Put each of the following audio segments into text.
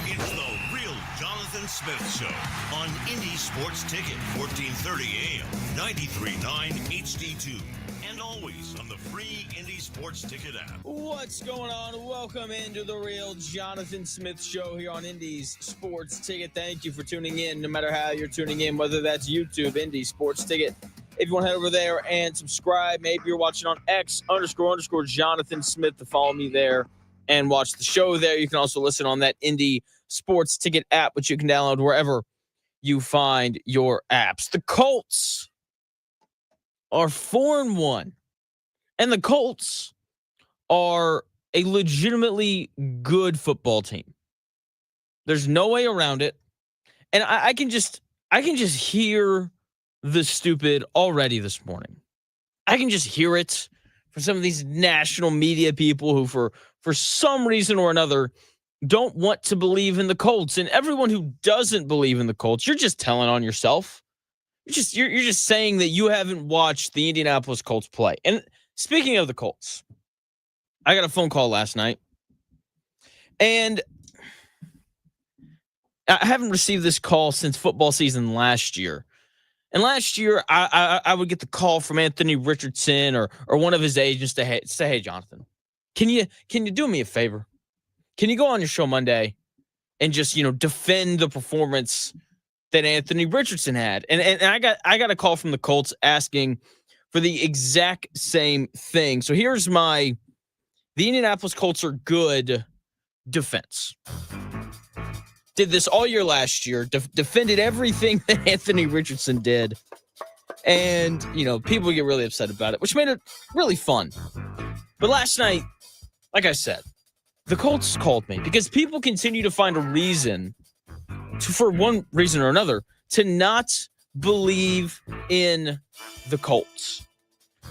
It's the real Jonathan Smith Show on Indy Sports Ticket, 1430 AM, 93.9 HD2, and always on the free Indy Sports Ticket app. What's going on? Welcome into the real Jonathan Smith Show here on Indy's Sports Ticket. Thank you for tuning in, no matter how you're tuning in, whether that's YouTube, Indy Sports Ticket. If you want to head over there and subscribe, maybe you're watching on X__ Jonathan Smith to follow me there and watch the show there. You can also listen on that Indy Sports Ticket app, which you can download wherever you find your apps. The Colts are 4-1, and the Colts are a legitimately good football team. There's no way around it, and I can just hear the stupid already this morning. I can just hear it for some of these national media people who, for some reason or another, don't want to believe in the Colts. And everyone who doesn't believe in the Colts, you're just telling on yourself. You're just saying that you haven't watched the Indianapolis Colts play. And speaking of the Colts, I got a phone call last night, and I haven't received this call since football season last year. And last year, I would get the call from Anthony Richardson or one of his agents to say, hey, Jonathan, can you do me a favor? Can you go on your show Monday and just, defend the performance that Anthony Richardson had? And I got a call from the Colts asking for the exact same thing. So here's the Indianapolis Colts are good defense. Did this all year last year, defended everything that Anthony Richardson did. And, people get really upset about it, which made it really fun. But last night, like I said, the Colts called me because people continue to find a reason, for one reason or another, to not believe in the Colts.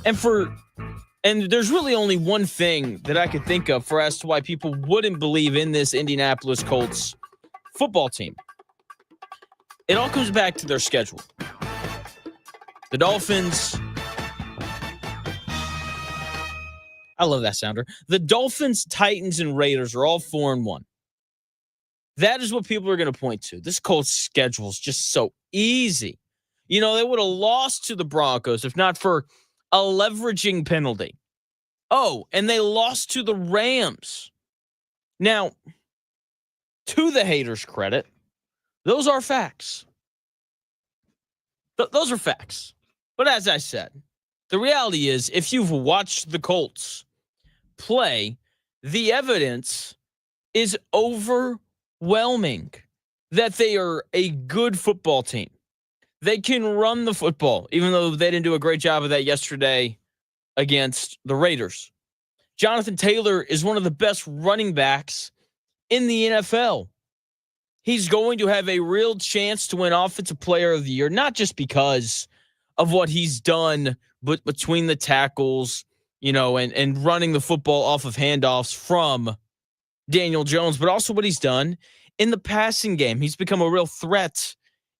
And there's really only one thing that I could think of as to why people wouldn't believe in this Indianapolis Colts football team. It all comes back to their schedule. The Dolphins, I love that sounder. The Dolphins, Titans, and Raiders are all 4-1. That is what people are going to point to. This Colts schedule is just so easy. They would have lost to the Broncos if not for a leveraging penalty. Oh, and they lost to the Rams. Now, to the haters' credit, those are facts. Those are facts. But as I said, the reality is, if you've watched the Colts play, the evidence is overwhelming that they are a good football team. They can run the football, even though they didn't do a great job of that yesterday against the Raiders. Jonathan Taylor is one of the best running backs in the NFL. He's going to have a real chance to win Offensive Player of the Year, not just because of what he's done but between the tackles, and running the football off of handoffs from Daniel Jones, but also what he's done in the passing game. He's become a real threat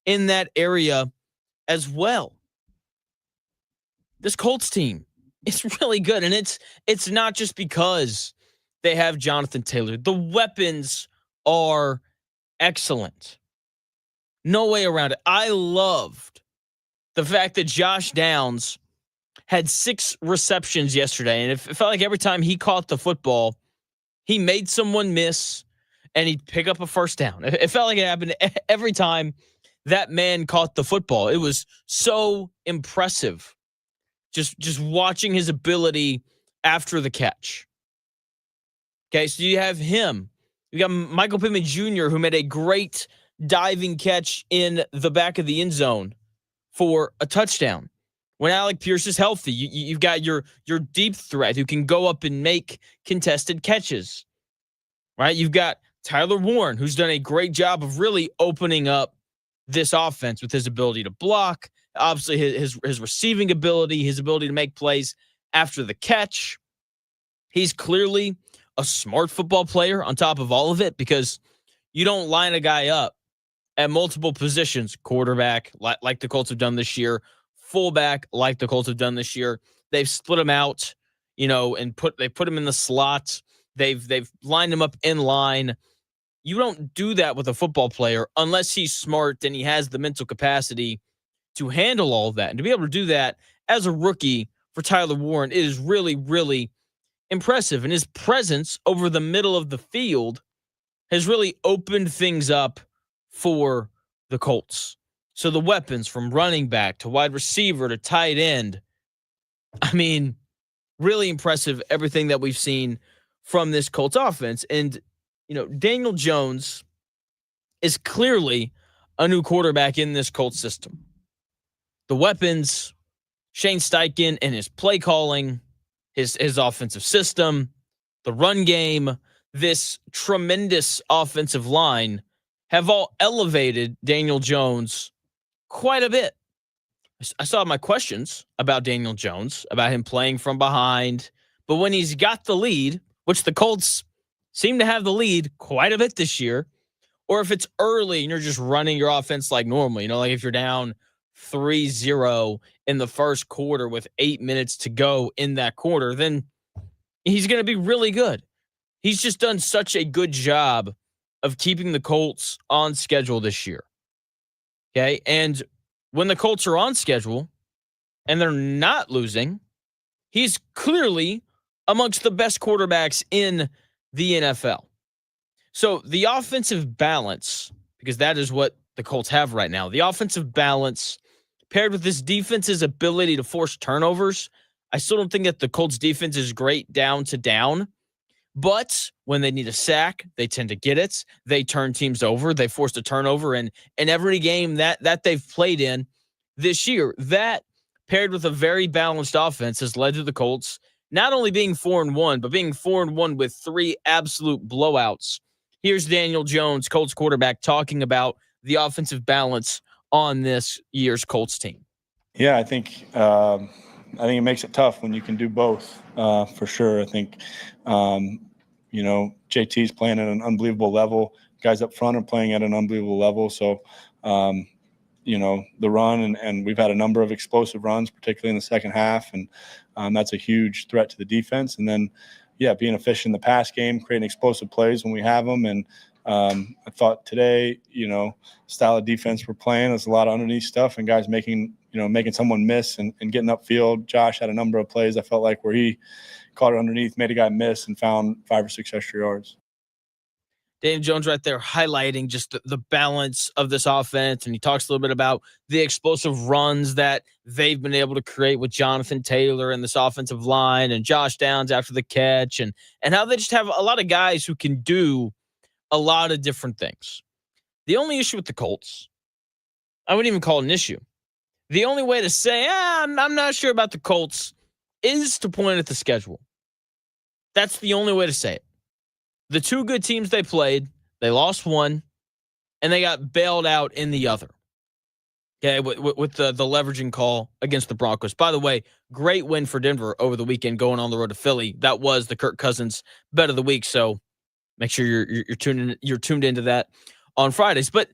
in that area as well. This Colts team is really good, and it's not just because they have Jonathan Taylor. The weapons are excellent. No way around it. I loved the fact that Josh Downs had 6 receptions yesterday, and it felt like every time he caught the football, he made someone miss, and he'd pick up a first down. It felt like it happened every time that man caught the football. It was so impressive, just watching his ability after the catch. Okay, so you have him. You got Michael Pittman Jr., who made a great diving catch in the back of the end zone for a touchdown. When Alec Pierce is healthy, you've got your deep threat who can go up and make contested catches, right? You've got Tyler Warren, who's done a great job of really opening up this offense with his ability to block, obviously his receiving ability, his ability to make plays after the catch. He's clearly a smart football player on top of all of it, because you don't line a guy up at multiple positions, quarterback, like the Colts have done this year, fullback, like the Colts have done this year. They've split him out, and put him in the slot. They've lined him up in line. You don't do that with a football player unless he's smart and he has the mental capacity to handle all of that. And to be able to do that as a rookie for Tyler Warren, it is really, really impressive. And his presence over the middle of the field has really opened things up for the Colts. So the weapons from running back to wide receiver to tight end, I mean, really impressive everything that we've seen from this Colts offense. And, Daniel Jones is clearly a new quarterback in this Colts system. The weapons, Shane Steichen and his play calling, his offensive system, the run game, this tremendous offensive line have all elevated Daniel Jones quite a bit. I saw my questions about Daniel Jones, about him playing from behind, but when he's got the lead, which the Colts seem to have the lead quite a bit this year, or if it's early and you're just running your offense like normal, like if you're down 3-0 in the first quarter with 8 minutes to go in that quarter, then he's going to be really good. He's just done such a good job of keeping the Colts on schedule this year. Okay. And when the Colts are on schedule and they're not losing, he's clearly amongst the best quarterbacks in the NFL. So the offensive balance, because that is what the Colts have right now, the offensive balance paired with this defense's ability to force turnovers. I still don't think that the Colts defense is great down to down, but when they need a sack, they tend to get it. They turn teams over. They forced a turnover in every game that they've played in this year. That paired with a very balanced offense has led to the Colts not only being 4-1, but being 4-1 with 3 absolute blowouts. Here's Daniel Jones, Colts quarterback, talking about the offensive balance on this year's Colts team. Yeah, I think it makes it tough when you can do both, for sure. I think, JT's playing at an unbelievable level. Guys up front are playing at an unbelievable level. So, the run, and we've had a number of explosive runs, particularly in the second half, and that's a huge threat to the defense. And then, being efficient in the pass game, creating explosive plays when we have them. And I thought today, style of defense we're playing, there's a lot of underneath stuff and guys making someone miss and getting upfield. Josh had a number of plays I felt like where he caught it underneath, made a guy miss, and found 5 or 6 extra yards. Daniel Jones right there highlighting just the balance of this offense, and he talks a little bit about the explosive runs that they've been able to create with Jonathan Taylor and this offensive line and Josh Downs after the catch, and how they just have a lot of guys who can do a lot of different things. The only issue with the Colts, I wouldn't even call it an issue. The only way to say, I'm not sure about the Colts is to point at the schedule. That's the only way to say it. The 2 good teams they played, they lost one, and they got bailed out in the other. Okay, with the leveraging call against the Broncos. By the way, great win for Denver over the weekend going on the road to Philly. That was the Kirk Cousins bet of the week, so make sure you're tuned into that on Fridays. But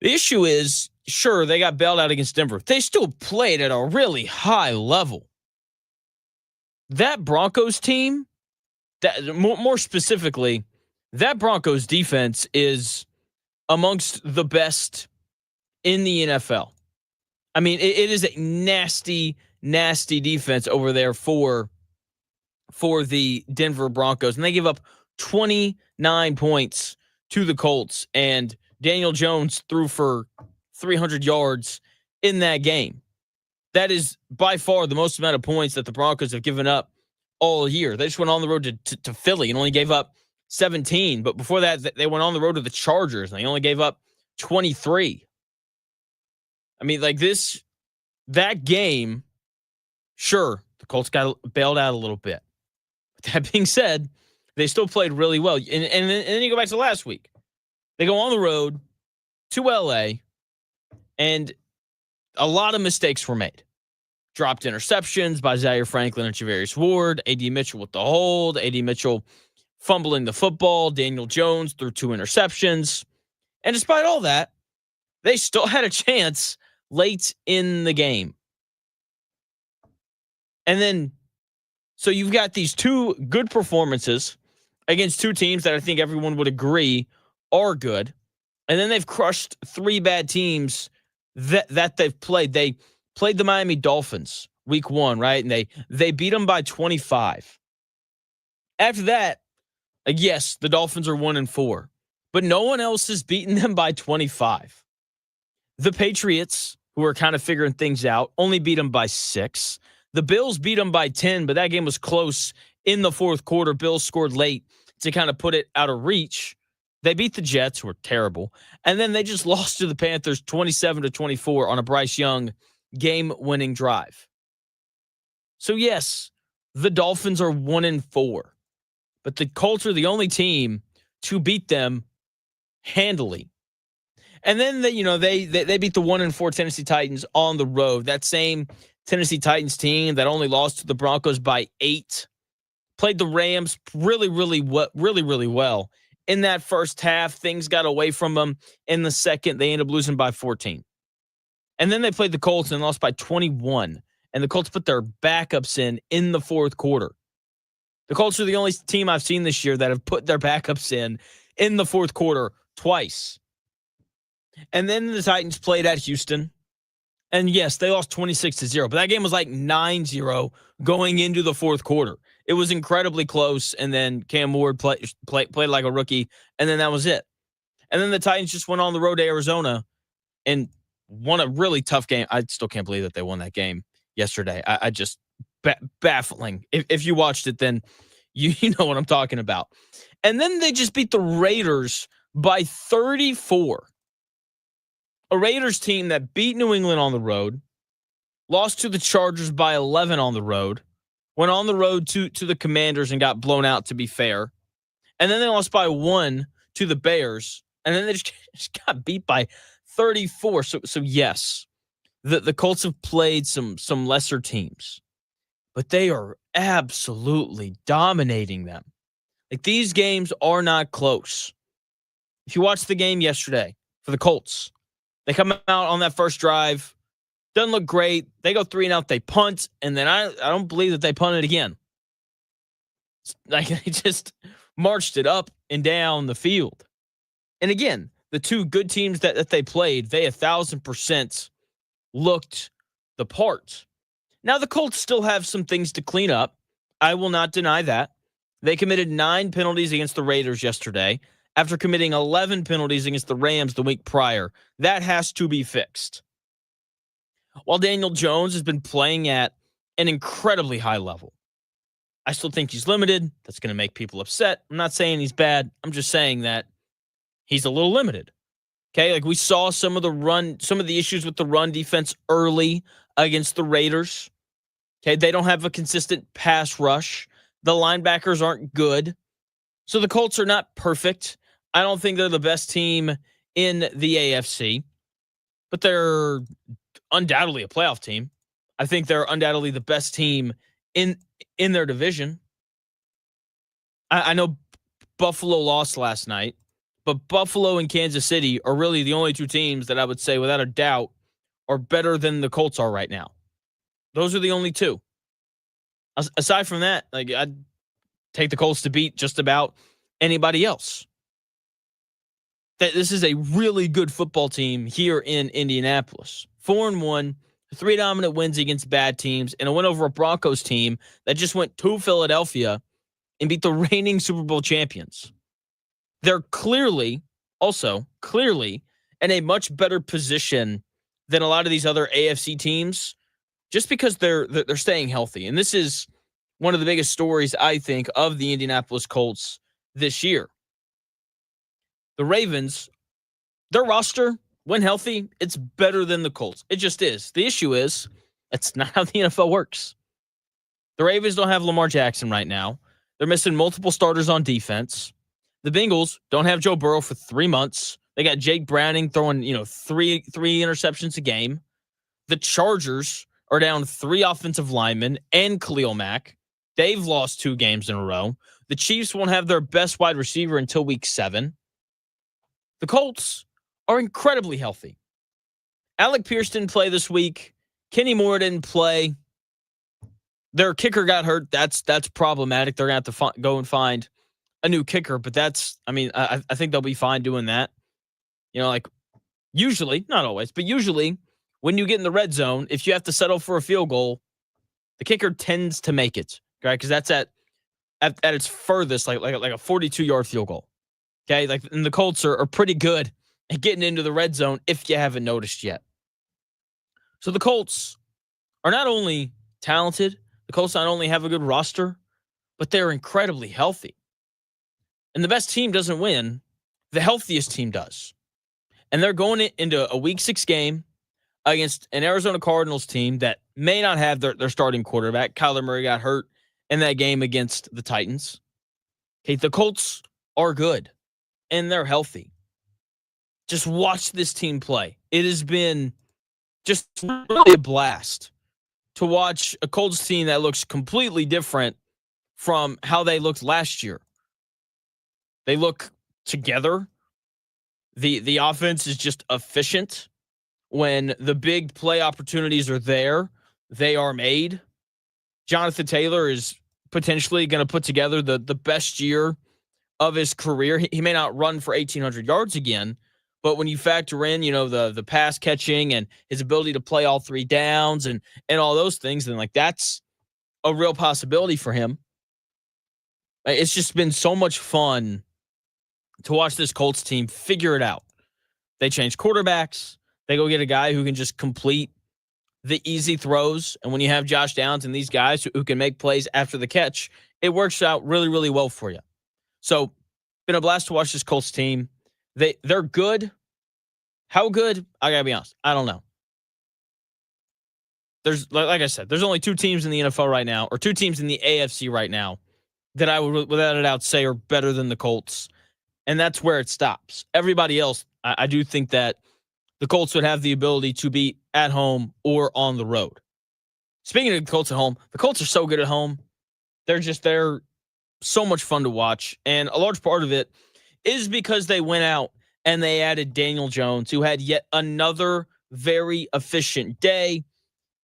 the issue is, sure, they got bailed out against Denver. They still played at a really high level. That Broncos team, that more specifically, that Broncos defense is amongst the best in the NFL. I mean, it is a nasty, nasty defense over there for the Denver Broncos. And they give up 29 points to the Colts. And Daniel Jones threw for 300 yards in that game. That is by far the most amount of points that the Broncos have given up all year. They just went on the road to Philly and only gave up 17. But before that, they went on the road to the Chargers and they only gave up 23. I mean, like that game, sure, the Colts got bailed out a little bit. But that being said, they still played really well. And then you go back to last week. They go on the road to LA, and a lot of mistakes were made. Dropped interceptions by Zaire Franklin and Javarius Ward. A.D. Mitchell with the hold. A.D. Mitchell fumbling the football. Daniel Jones threw 2 interceptions. And despite all that, they still had a chance late in the game. And then, so you've got these 2 good performances against two teams that I think everyone would agree are good. And then they've crushed three bad teams that they've played. They played the Miami Dolphins week 1, right? And they beat them by 25. After that, yes, the Dolphins are 1-4, but no one else has beaten them by 25. The Patriots, who are kind of figuring things out, only beat them by 6. The Bills beat them by 10, but that game was close in the fourth quarter. Bills scored late to kind of put it out of reach. They beat the Jets, who are terrible, and then they just lost to the Panthers 27-24 on a Bryce Young game-winning drive. So yes, the Dolphins are 1-4, but the Colts are the only team to beat them handily. And then they beat the 1-4 Tennessee Titans on the road. That same Tennessee Titans team that only lost to the Broncos by 8 played the Rams really well. In that first half, things got away from them. In the second, they ended up losing by 14. And then they played the Colts and lost by 21. And the Colts put their backups in the fourth quarter. The Colts are the only team I've seen this year that have put their backups in the fourth quarter twice. And then the Titans played at Houston. And yes, they lost 26-0. But that game was like 9-0 going into the fourth quarter. It was incredibly close, and then Cam Ward played like a rookie, and then that was it. And then the Titans just went on the road to Arizona and won a really tough game. I still can't believe that they won that game yesterday. I just baffling. If you watched it, then you know what I'm talking about. And then they just beat the Raiders by 34. A Raiders team that beat New England on the road, lost to the Chargers by 11 on the road, went on the road to the Commanders and got blown out, to be fair. And then they lost by 1 to the Bears. And then they just got beat by 34. So yes, the Colts have played some lesser teams, but they are absolutely dominating them. Like, these games are not close. If you watched the game yesterday for the Colts, they come out on that first drive. Doesn't look great. They go 3-and-out. They punt, and then I don't believe that they punted again. Like, they just marched it up and down the field. And again, the two good teams that they played, they 1,000% looked the part. Now, the Colts still have some things to clean up. I will not deny that. They committed 9 penalties against the Raiders yesterday after committing 11 penalties against the Rams the week prior. That has to be fixed. While Daniel Jones has been playing at an incredibly high level, I still think he's limited. That's going to make people upset. I'm not saying he's bad. I'm just saying that he's a little limited. Okay, like we saw some of the issues with the run defense early against the Raiders. Okay, they don't have a consistent pass rush. The linebackers aren't good. So the Colts are not perfect. I don't think they're the best team in the AFC, but they're undoubtedly a playoff team. I think they're undoubtedly the best team in their division. I know Buffalo lost last night, but Buffalo and Kansas City are really the only two teams that I would say without a doubt are better than the Colts are right now. Those are the only two. Aside from that, like, I'd take the Colts to beat just about anybody else. This is a really good football team here in Indianapolis. 4-1, 3 dominant wins against bad teams, and a win over a Broncos team that just went to Philadelphia and beat the reigning Super Bowl champions. They're clearly in a much better position than a lot of these other AFC teams, just because they're staying healthy. And this is one of the biggest stories, I think, of the Indianapolis Colts this year. The Ravens, their roster, when healthy, it's better than the Colts. It just is. The issue is, that's not how the NFL works. The Ravens don't have Lamar Jackson right now. They're missing multiple starters on defense. The Bengals don't have Joe Burrow for 3 months. They got Jake Browning throwing, three interceptions a game. The Chargers are down 3 offensive linemen and Khalil Mack. They've lost 2 games in a row. The Chiefs won't have their best wide receiver until week 7. The Colts are incredibly healthy. Alec Pierce didn't play this week. Kenny Moore didn't play. Their kicker got hurt. That's problematic. They're going to have to go and find a new kicker, but I think they'll be fine doing that. Like usually, not always, but usually when you get in the red zone, if you have to settle for a field goal, the kicker tends to make it, right? Because that's at its furthest, like a 42-yard field goal. Okay, and the Colts are pretty good at getting into the red zone if you haven't noticed yet. So the Colts are not only talented, the Colts not only have a good roster, but they're incredibly healthy. And the best team doesn't win, the healthiest team does. And they're going into a Week 6 game against an Arizona Cardinals team that may not have their starting quarterback. Kyler Murray got hurt in that game against the Titans. Okay, the Colts are good, and they're healthy. Just watch this team play. It has been just really a blast to watch a Colts team that looks completely different from how they looked last year. They look together. The offense is just efficient. When the big play opportunities are there, they are made. Jonathan Taylor is potentially going to put together the best year of his career. He may not run for 1,800 yards again, but when you factor in, the pass catching and his ability to play all three downs and all those things, then that's a real possibility for him. It's just been so much fun to watch this Colts team figure it out. They change quarterbacks. They go get a guy who can just complete the easy throws. And when you have Josh Downs and these guys who can make plays after the catch, it works out really, really well for you. So, been a blast to watch this Colts team. They're good. How good? I gotta be honest, I don't know. There's, like I said, there's only two teams in the NFL right now, or two teams in the AFC right now, that I would, without a doubt, say are better than the Colts. And that's where it stops. Everybody else, I do think that the Colts would have the ability to be at home or on the road. Speaking of the Colts at home, the Colts are so good at home. They're so much fun to watch. And a large part of it is because they went out and they added Daniel Jones, who had yet another very efficient day.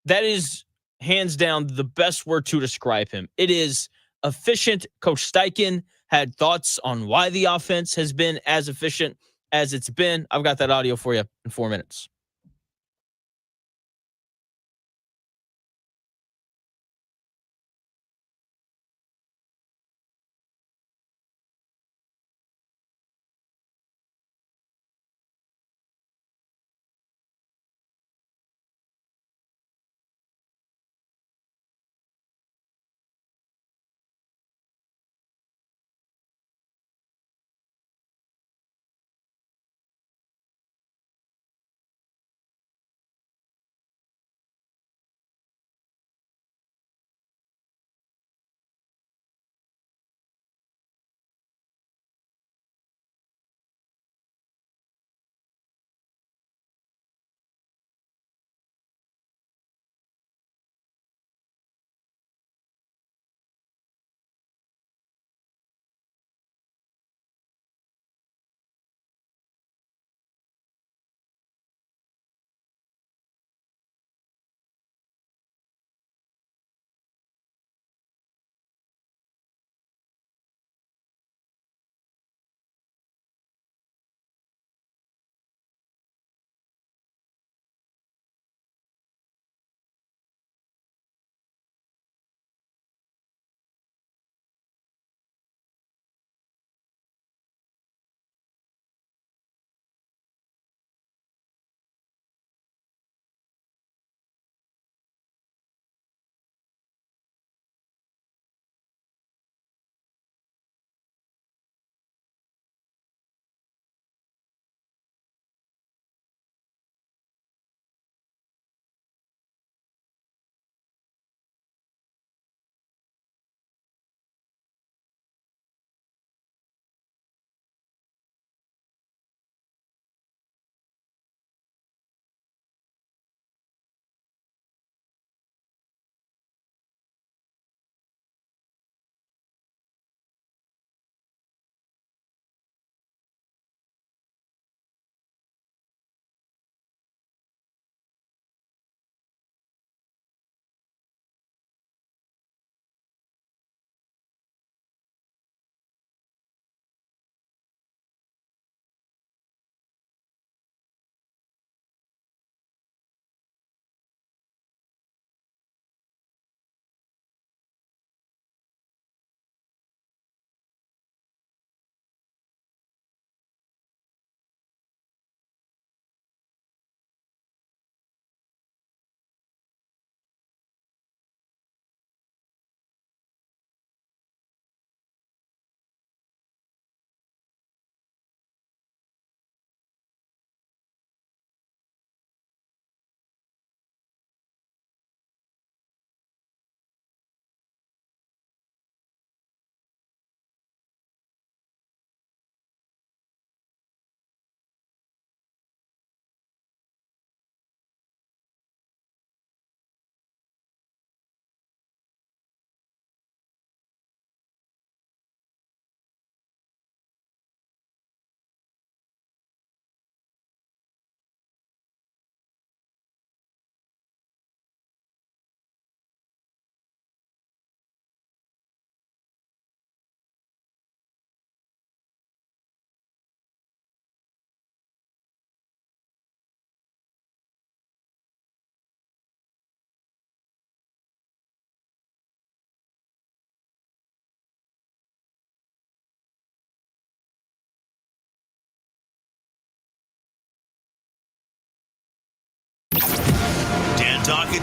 That is hands down the best word to describe him. It is efficient. Coach Steichen had thoughts on why the offense has been as efficient as it's been. I've got that audio for you in 4 minutes.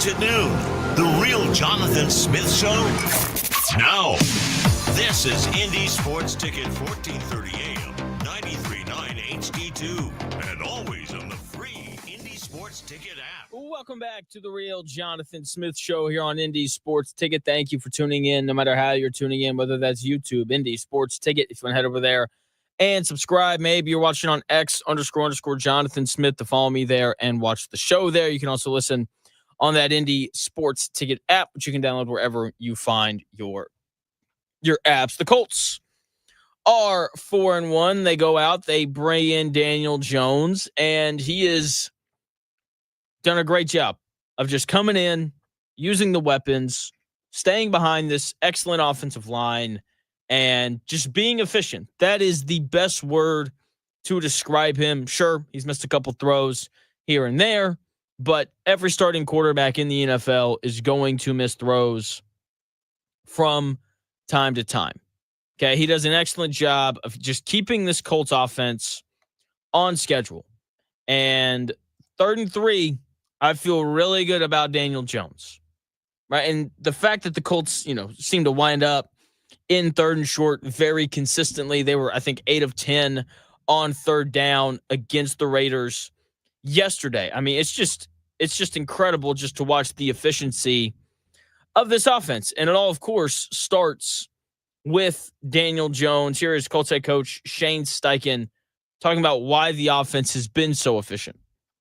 weeknights at noon. The Real Jonathan Smith Show. Now, this is Indy Sports Ticket 1430 AM, 93.9 HD2, and always on the free Indy Sports Ticket app. Welcome back to the Real Jonathan Smith Show here on Indy Sports Ticket. Thank you for tuning in, no matter how you're tuning in, whether that's YouTube, Indy Sports Ticket. If you want to head over there and subscribe, maybe you're watching on X__Jonathan Smith to follow me there and watch the show there. You can also listen on that Indy Sports Ticket app, which you can download wherever you find your apps. The Colts are 4-1. They go out, they bring in Daniel Jones, and he is done a great job of just coming in, using the weapons, staying behind this excellent offensive line, and just being efficient. That is the best word to describe him. Sure, he's missed a couple throws here and there, but every starting quarterback in the NFL is going to miss throws from time to time. Okay, he does an excellent job of just keeping this Colts offense on schedule. And 3rd and 3, I feel really good about Daniel Jones, right? And the fact that the Colts, seem to wind up in 3rd and short very consistently. They were, I think, 8 of 10 on 3rd down against the Raiders yesterday. I mean, it's just incredible just to watch the efficiency of this offense. And it all, of course, starts with Daniel Jones. Here is Colts head coach Shane Steichen talking about why the offense has been so efficient.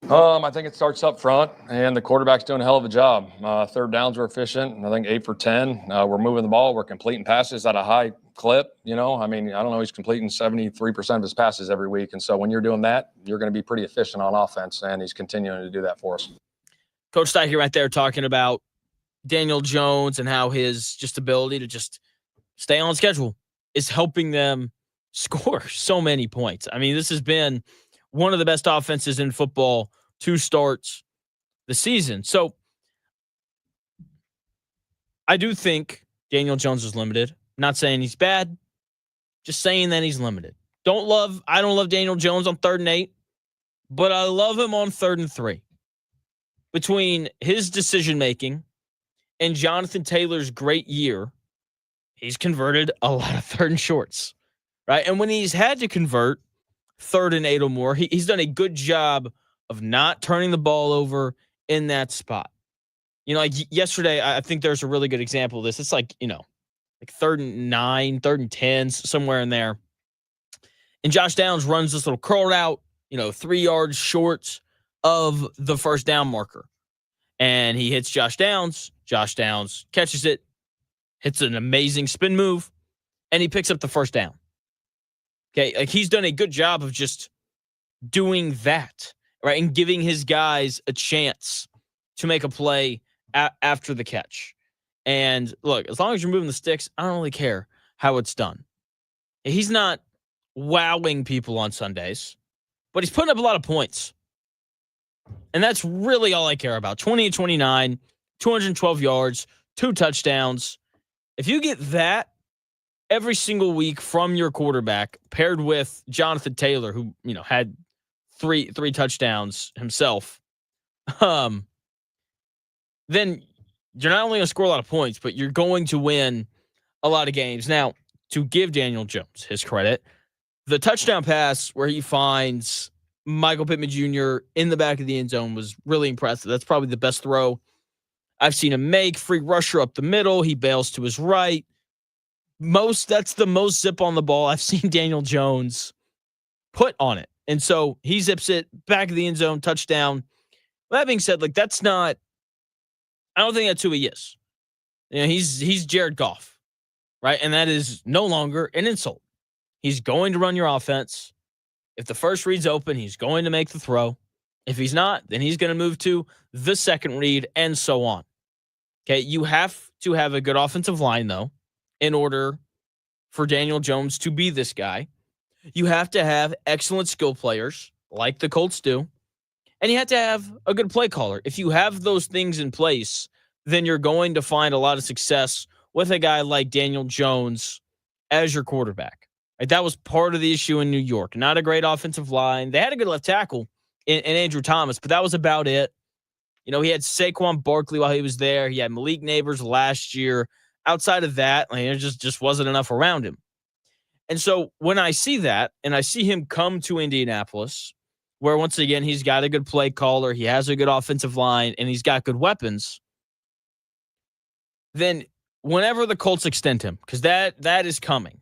I think it starts up front, and the quarterback's doing a hell of a job. 3rd downs were efficient, and I think 8 for 10. We're moving the ball. We're completing passes at a high clip. I don't know. He's completing 73% of his passes every week. And so when you're doing that, you're going to be pretty efficient on offense, and he's continuing to do that for us. Coach Steichen right there talking about Daniel Jones and how his just ability to just stay on schedule is helping them score so many points. I mean, this has been one of the best offenses in football to start the season. So I do think Daniel Jones is limited. I'm not saying he's bad, just saying that he's limited. I don't love Daniel Jones on 3rd and 8, but I love him on 3rd and 3. Between his decision-making and Jonathan Taylor's great year, he's converted a lot of 3rd and shorts, right? And when he's had to convert 3rd and 8 or more, he's done a good job of not turning the ball over in that spot. Like yesterday, I think there's a really good example of this. It's like 3rd and 9, 3rd and 10s, somewhere in there. And Josh Downs runs this little curl route, 3 yards short of the 1st down marker. And he hits Josh Downs. Josh Downs catches it, hits an amazing spin move, and he picks up the 1st down. Okay, like he's done a good job of just doing that, right, and giving his guys a chance to make a play after the catch. And look, as long as you're moving the sticks, I don't really care how it's done. He's not wowing people on Sundays, but he's putting up a lot of points. And that's really all I care about. 20-29, 212 yards, 2 touchdowns. If you get that every single week from your quarterback, paired with Jonathan Taylor, who had three touchdowns himself, then you're not only going to score a lot of points, but you're going to win a lot of games. Now, to give Daniel Jones his credit, the touchdown pass where he finds Michael Pittman Jr. in the back of the end zone was really impressive. That's probably the best throw I've seen him make. Free rusher up the middle. He bails to his right. That's the most zip on the ball I've seen Daniel Jones put on it. And so he zips it back of the end zone, touchdown. That being said, that's not, I don't think that's who he is. He's Jared Goff, right? And that is no longer an insult. He's going to run your offense. If the first read's open, he's going to make the throw. If he's not, then he's going to move to the second read and so on. Okay, you have to have a good offensive line, though, in order for Daniel Jones to be this guy. You have to have excellent skill players like the Colts do, and you have to have a good play caller. If you have those things in place, then you're going to find a lot of success with a guy like Daniel Jones as your quarterback. Right? That was part of the issue in New York. Not a great offensive line. They had a good left tackle in Andrew Thomas, but that was about it. He had Saquon Barkley while he was there. He had Malik Neighbors last year. Outside of that, there just wasn't enough around him. And so when I see that and I see him come to Indianapolis, where once again, he's got a good play caller, he has a good offensive line, and he's got good weapons, then whenever the Colts extend him, because that is coming,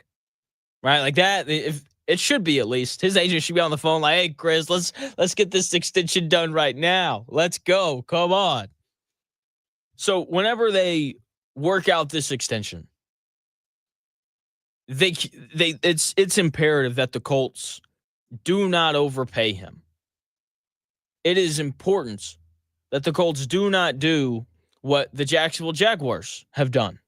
right? Like that, if it should be at least. His agent should be on the phone like, hey, Chris, let's get this extension done right now. Let's go. Come on. So whenever they work out this extension, it's imperative that the Colts do not overpay him. It is important that the Colts do not do what the Jacksonville Jaguars have done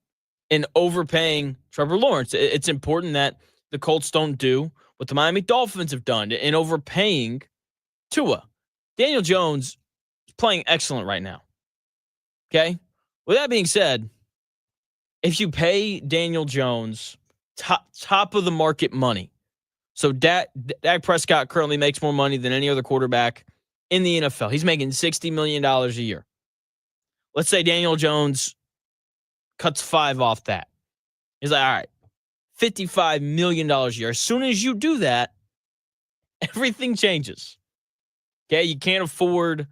in overpaying Trevor Lawrence. It's important that the Colts don't do what the Miami Dolphins have done in overpaying Tua. Daniel Jones is playing excellent right now. Okay? With that being said, if you pay Daniel Jones top of the market money, so Dak Prescott currently makes more money than any other quarterback in the NFL. He's making $60 million a year. Let's say Daniel Jones cuts 5 off that. He's like, all right, $55 million a year. As soon as you do that, everything changes. Okay, you can't afford,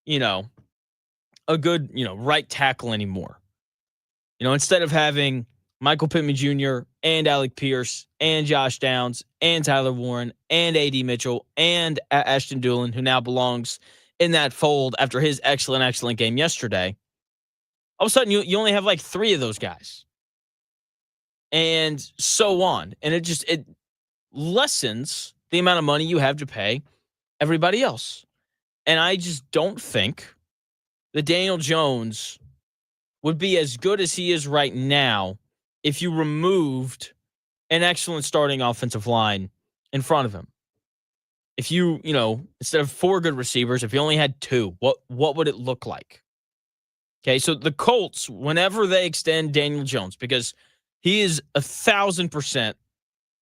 a good, right tackle anymore. Instead of having Michael Pittman Jr. and Alec Pierce and Josh Downs and Tyler Warren and A.D. Mitchell and Ashton Dulin, who now belongs in that fold after his excellent game yesterday, all of a sudden you only have like 3 of those guys. And so on. And it lessens the amount of money you have to pay everybody else. And I just don't think that Daniel Jones would be as good as he is right now if you removed an excellent starting offensive line in front of him. If you, instead of 4 good receivers, if you only had 2, what would it look like? Okay, so the Colts, whenever they extend Daniel Jones, because he is 1,000%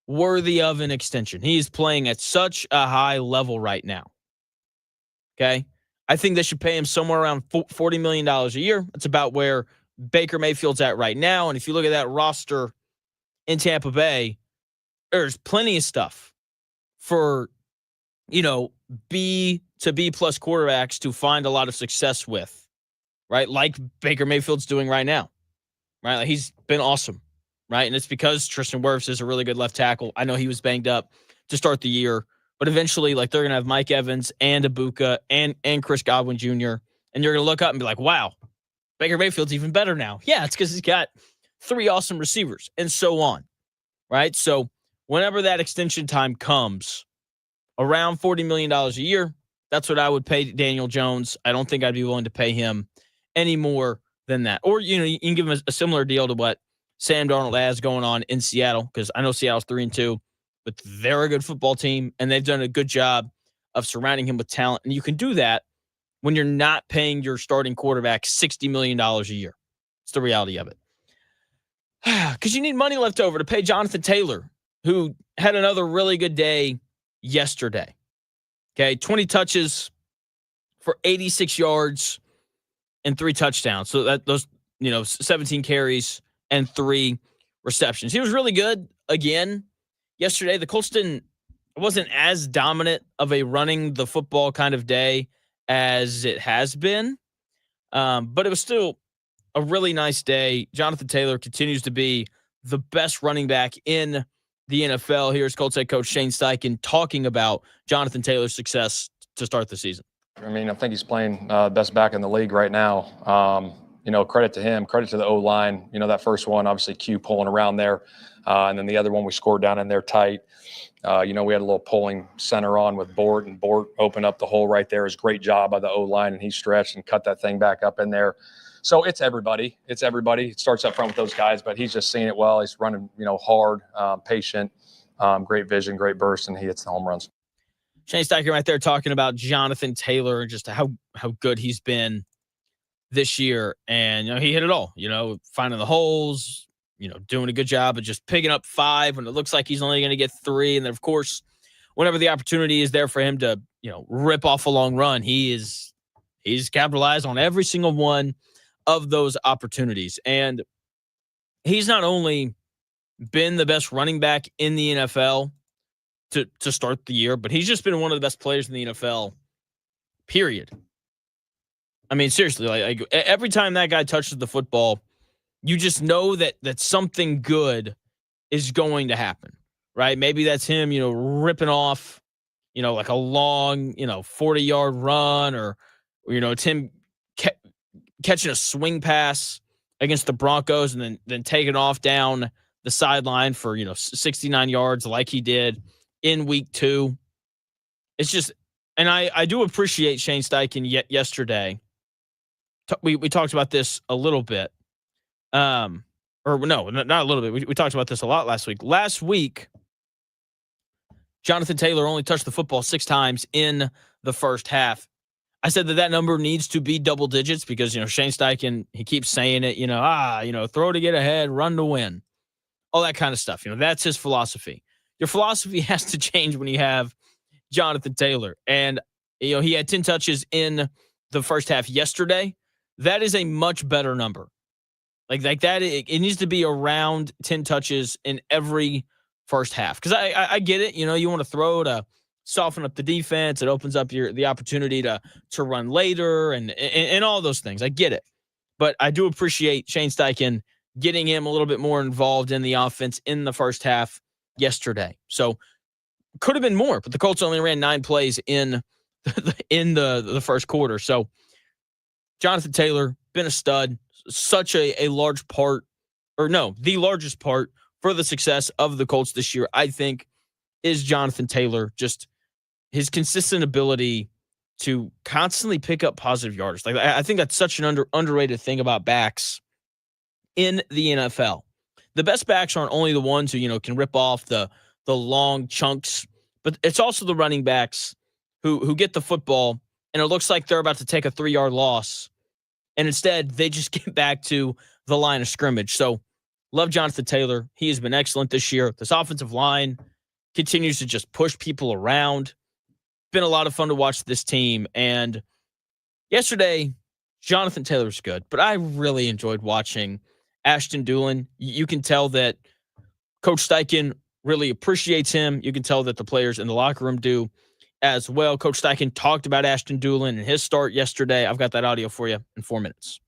worthy of an extension. He is playing at such a high level right now. Okay, I think they should pay him somewhere around $40 million a year. That's about where Baker Mayfield's at right now. And if you look at that roster in Tampa Bay, there's plenty of stuff for, B to B plus quarterbacks to find a lot of success with, right? Like Baker Mayfield's doing right now, right? Like he's been awesome, right? And it's because Tristan Wirfs is a really good left tackle. I know he was banged up to start the year, but eventually, they're going to have Mike Evans and Ibuka and Chris Godwin Jr., and you're going to look up and be like, wow, Baker Mayfield's even better now. Yeah, it's because he's got 3 awesome receivers and so on, right? So whenever that extension time comes, around $40 million a year, that's what I would pay Daniel Jones. I don't think I'd be willing to pay him any more than that. Or, you can give him a similar deal to what Sam Darnold has going on in Seattle, because I know Seattle's 3-2, but they're a good football team, and they've done a good job of surrounding him with talent. And you can do that when you're not paying your starting quarterback $60 million a year. It's the reality of it. Because you need money left over to pay Jonathan Taylor, who had another really good day yesterday. Okay, 20 touches for 86 yards and 3 touchdowns. So those 17 carries and 3 receptions. He was really good again yesterday. The Colts wasn't as dominant of a running the football kind of day as it has been, but it was still a really nice day. Jonathan Taylor continues to be the best running back in the NFL. Here's Colts head coach Shane Steichen talking about Jonathan Taylor's success to start the season. I think he's playing best back in the league right now. Credit to him, credit to the O-line. That first one, obviously Q pulling around there. And then the other one we scored down in there tight. We had a little pulling center on with Bort, and Bort opened up the hole right there. It was a great job by the O-line, and he stretched and cut that thing back up in there. So it's everybody. It starts up front with those guys, but he's just seeing it well. He's running, hard, patient, great vision, great burst, and he hits the home runs. Shane Steichen right there talking about Jonathan Taylor and just how good he's been this year. And, he hit it all, finding the holes, doing a good job of just picking up 5 when it looks like he's only going to get 3. And then, of course, whenever the opportunity is there for him to, rip off a long run, he's He's capitalized on every single one of those opportunities. And he's not only been the best running back in the NFL to start the year, but he's just been one of the best players in the NFL, period. I mean, seriously, like every time that guy touches the football, you just know that something good is going to happen, right? Maybe that's him, ripping off, like a long, 40-yard run, or it's him catching a swing pass against the Broncos and then taking off down the sideline for, 69 yards like he did in week 2. It's just, and I do appreciate Shane Steichen yesterday. We talked about this a little bit. Or no, not a little bit. We talked about this a lot last week. Last week, Jonathan Taylor only touched the football 6 times in the first half. I said that number needs to be double digits because, Shane Steichen, he keeps saying it, throw to get ahead, run to win, all that kind of stuff. That's his philosophy. Your philosophy has to change when you have Jonathan Taylor. And, he had 10 touches in the first half yesterday. That is a much better number. Like that, it needs to be around 10 touches in every first half. Because I get it. You want to throw to soften up the defense. It opens up the opportunity to run later and all those things. I get it. But I do appreciate Shane Steichen getting him a little bit more involved in the offense in the first half yesterday. So could have been more, but the Colts only ran 9 plays in the first quarter. So Jonathan Taylor, been a stud, such a large part, or no, the largest part for the success of the Colts this year, I think, is Jonathan Taylor. Just his consistent ability to constantly pick up positive yardage. Like, I think that's such an underrated thing about backs in the NFL. The best backs aren't only the ones who, can rip off the long chunks, but it's also the running backs who get the football and it looks like they're about to take a 3-yard loss. And instead, they just get back to the line of scrimmage. So, love Jonathan Taylor. He has been excellent this year. This offensive line continues to just push people around. Been a lot of fun to watch this team. And yesterday, Jonathan Taylor's good, but I really enjoyed watching Ashton Dulin. You can tell that Coach Steichen really appreciates him. You can tell that the players in the locker room do as well. Coach Steichen talked about Ashton Dulin and his start yesterday. I've got that audio for you in 4 minutes.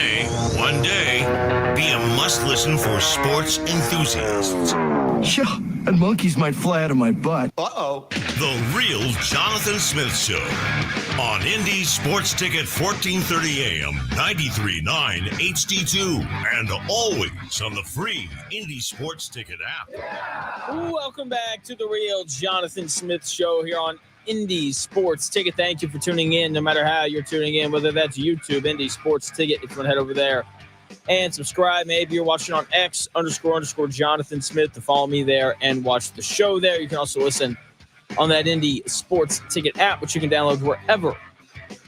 may one day be a must-listen for sports enthusiasts. Yeah, and monkeys might fly out of my butt. Uh-oh. The Real Jonathan Smith Show on Indy Sports Ticket 1430 AM, 93.9 HD2, and always on the free Indy Sports Ticket app. Welcome back to the Real Jonathan Smith Show here on Indy Sports Ticket. Thank you for tuning in, no matter how you're tuning in, whether that's YouTube, Indy Sports Ticket, if you want to head over there and subscribe. Maybe you're watching on X _ Jonathan Smith to follow me there and watch the show there. You can also listen on that Indy Sports Ticket app, which you can download wherever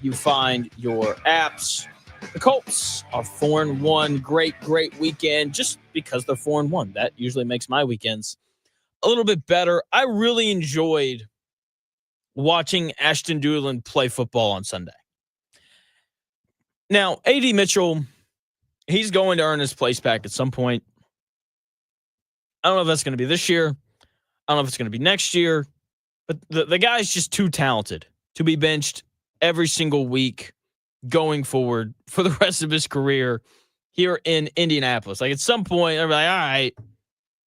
you find your apps. The Colts are 4-1. Great weekend just because they're 4-1. That usually makes my weekends a little bit better. I really enjoyed watching Ashton Dulin play football on Sunday. Now, A.D. Mitchell, he's going to earn his place back at some point. I don't know if that's going to be this year. I don't know if it's going to be next year. But the guy's just too talented to be benched every single week going forward for the rest of his career here in Indianapolis. Like, at some point, they're like, all right,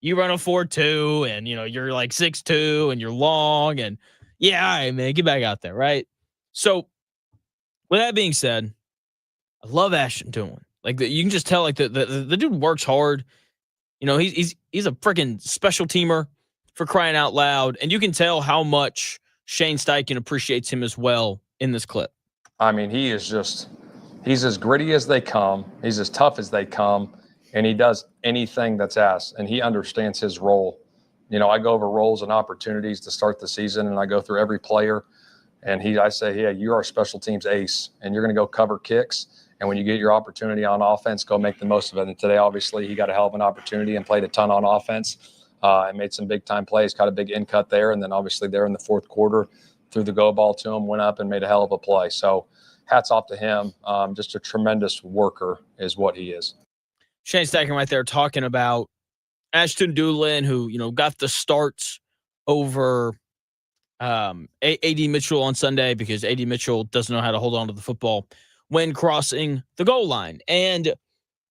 you run a 4.2 and, you're like 6'2 and you're long and, yeah, all right, man, get back out there, right? So, with that being said, I love Ashton Dulin. Like, you can just tell, like, the dude works hard. He's a freaking special teamer, for crying out loud. And you can tell how much Shane Steichen appreciates him as well in this clip. I mean, he's as gritty as they come. He's as tough as they come. And he does anything that's asked. And he understands his role. I go over roles and opportunities to start the season, and I go through every player. And I say, yeah, you're our special teams ace, and you're going to go cover kicks. And when you get your opportunity on offense, go make the most of it. And today, obviously, he got a hell of an opportunity and played a ton on offense. And made some big-time plays, caught a big in cut there. And then obviously there in the fourth quarter, threw the go ball to him, went up and made a hell of a play. So hats off to him. Just a tremendous worker is what he is. Shane Steichen right there talking about Ashton Dulin, who, got the starts over A.D. Mitchell on Sunday because A.D. Mitchell doesn't know how to hold on to the football when crossing the goal line. And you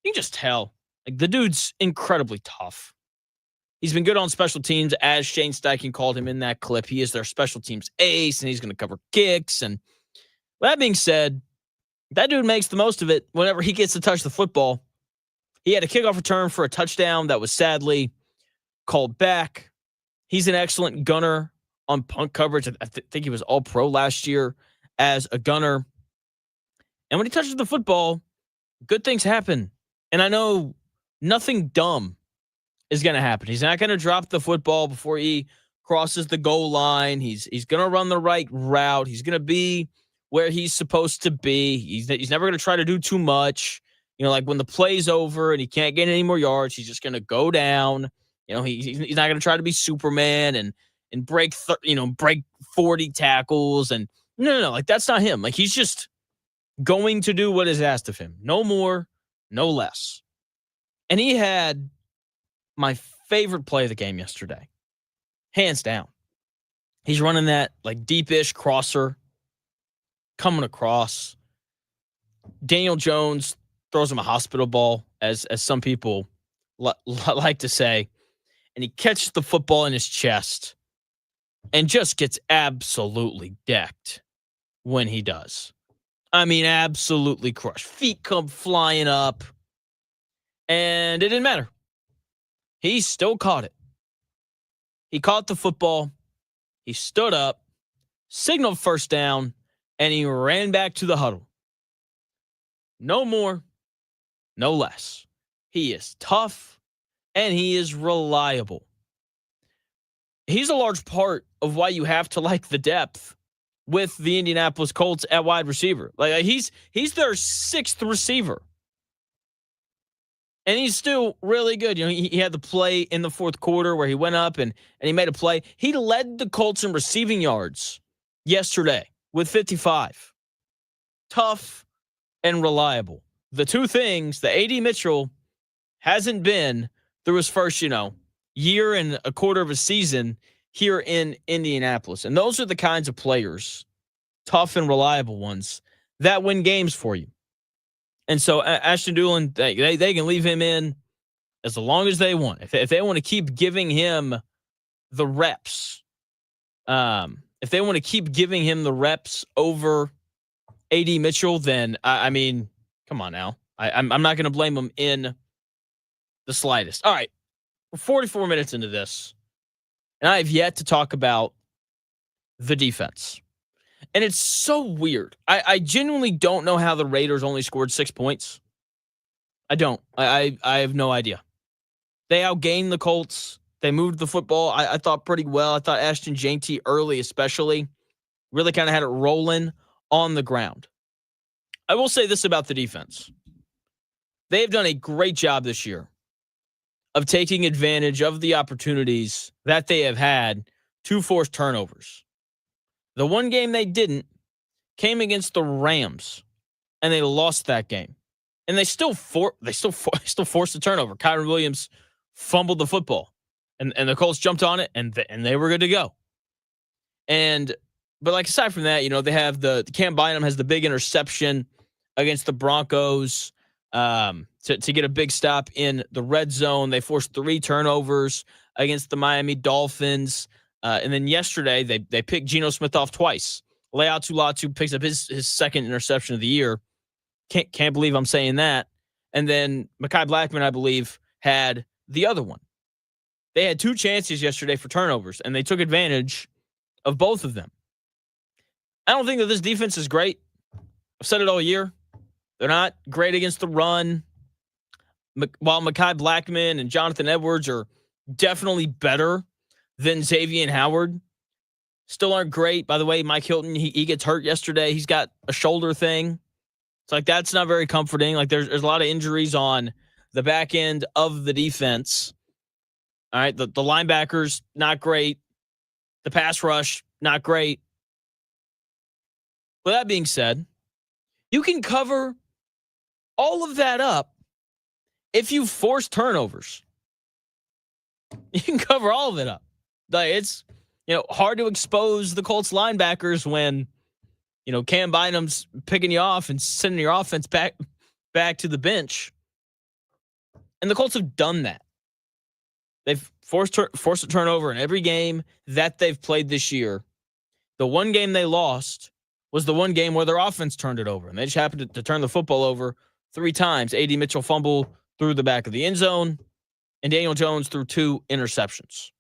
can just tell, like, the dude's incredibly tough. He's been good on special teams, as Shane Steichen called him in that clip. He is their special teams ace, and he's going to cover kicks. And with that being said, that dude makes the most of it whenever he gets to touch the football. He had a kickoff return for a touchdown that was sadly called back. He's an excellent gunner on punt coverage. I think he was all-pro last year as a gunner. And when he touches the football, good things happen. And I know nothing dumb is going to happen. He's not going to drop the football before he crosses the goal line. He's going to run the right route. He's going to be where he's supposed to be. He's never going to try to do too much. Like when the play's over and he can't get any more yards, he's just going to go down. He's not going to try to be Superman and break 40 tackles. And no, like that's not him. Like he's just going to do what is asked of him. No more, no less. And he had my favorite play of the game yesterday. Hands down. He's running that like deep-ish crosser coming across. Daniel Jones throws him a hospital ball, as some people like to say. And he catches the football in his chest and just gets absolutely decked when he does. I mean, absolutely crushed. Feet come flying up. And it didn't matter. He still caught it. He caught the football. He stood up, signaled first down, and he ran back to the huddle. No more, no less. He is tough, and he is reliable. He's a large part of why you have to like the depth with the Indianapolis Colts at wide receiver. Like he's their sixth receiver. And he's still really good. He had the play in the fourth quarter where he went up and he made a play. He led the Colts in receiving yards yesterday with 55. Tough and reliable. The two things that A.D. Mitchell hasn't been through his first, year and a quarter of a season here in Indianapolis. And those are the kinds of players, tough and reliable ones, that win games for you. And so Ashton Dulin, they can leave him in as long as they want. If they want to keep giving him the reps, if they want to keep giving him the reps over AD Mitchell, then I mean, come on now. I'm not going to blame him in the slightest. All right, we're 44 minutes into this, and I have yet to talk about the defense. And it's so weird. I genuinely don't know how the Raiders only scored 6 points. I don't. I have no idea. They outgained the Colts. They moved the football, I thought, pretty well. I thought Ashton Dulin early especially really kind of had it rolling on the ground. I will say this about the defense. They have done a great job this year of taking advantage of the opportunities that they have had to force turnovers. The one game they didn't came against the Rams, and they lost that game. And they still forced the turnover. Kyron Williams fumbled the football, and the Colts jumped on it, and they were good to go. But like aside from that, they have the Cam Bynum has the big interception against the Broncos to get a big stop in the red zone. They forced 3 turnovers against the Miami Dolphins. And then yesterday, they picked Geno Smith off twice. Leatu Latu picks up his second interception of the year. Can't believe I'm saying that. And then Mekhi Blackman, I believe, had the other one. They had 2 chances yesterday for turnovers, and they took advantage of both of them. I don't think that this defense is great. I've said it all year. They're not great against the run. While Mekhi Blackman and Jonathan Edwards are definitely better than Xavier Howard, still aren't great. By the way, Mike Hilton, he gets hurt yesterday. He's got a shoulder thing. It's like that's not very comforting. Like there's a lot of injuries on the back end of the defense. All right, the linebackers, not great. The pass rush, not great. With that being said, you can cover all of that up if you force turnovers. You can cover all of it up. Like it's hard to expose the Colts linebackers when Cam Bynum's picking you off and sending your offense back to the bench. And the Colts have done that. They've forced a turnover in every game that they've played this year. The one game they lost was the one game where their offense turned it over. And they just happened to turn the football over 3 times. A.D. Mitchell fumbled through the back of the end zone, and Daniel Jones threw 2 interceptions.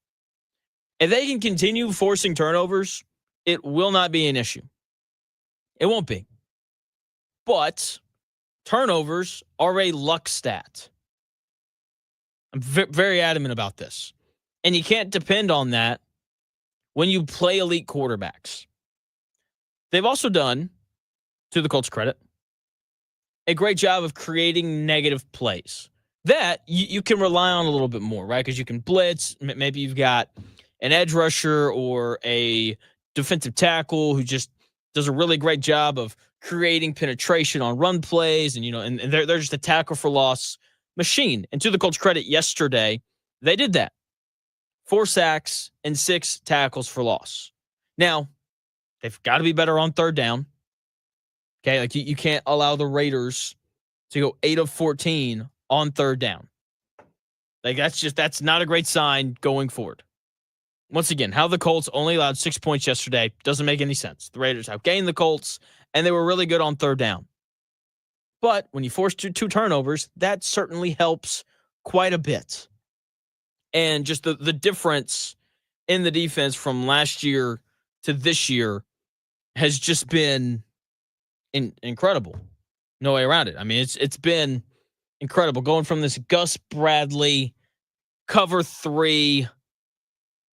If they can continue forcing turnovers, it will not be an issue. It won't be. But turnovers are a luck stat. I'm very adamant about this. And you can't depend on that when you play elite quarterbacks. They've also done, to the Colts' credit, a great job of creating negative plays. That you can rely on a little bit more, right? Because you can blitz. Maybe you've got an edge rusher or a defensive tackle who just does a really great job of creating penetration on run plays. And, and they're just a tackle for loss machine. And to the Colts' credit, yesterday, they did that. 4 sacks and 6 tackles for loss. Now, they've got to be better on third down. Okay, like you can't allow the Raiders to go 8 of 14 on third down. Like that's not a great sign going forward. Once again, how the Colts only allowed 6 points yesterday doesn't make any sense. The Raiders outgained the Colts, and they were really good on third down. But when you force 2 turnovers, that certainly helps quite a bit. And just the difference in the defense from last year to this year has just been incredible. No way around it. I mean, it's been incredible going from this Gus Bradley cover 3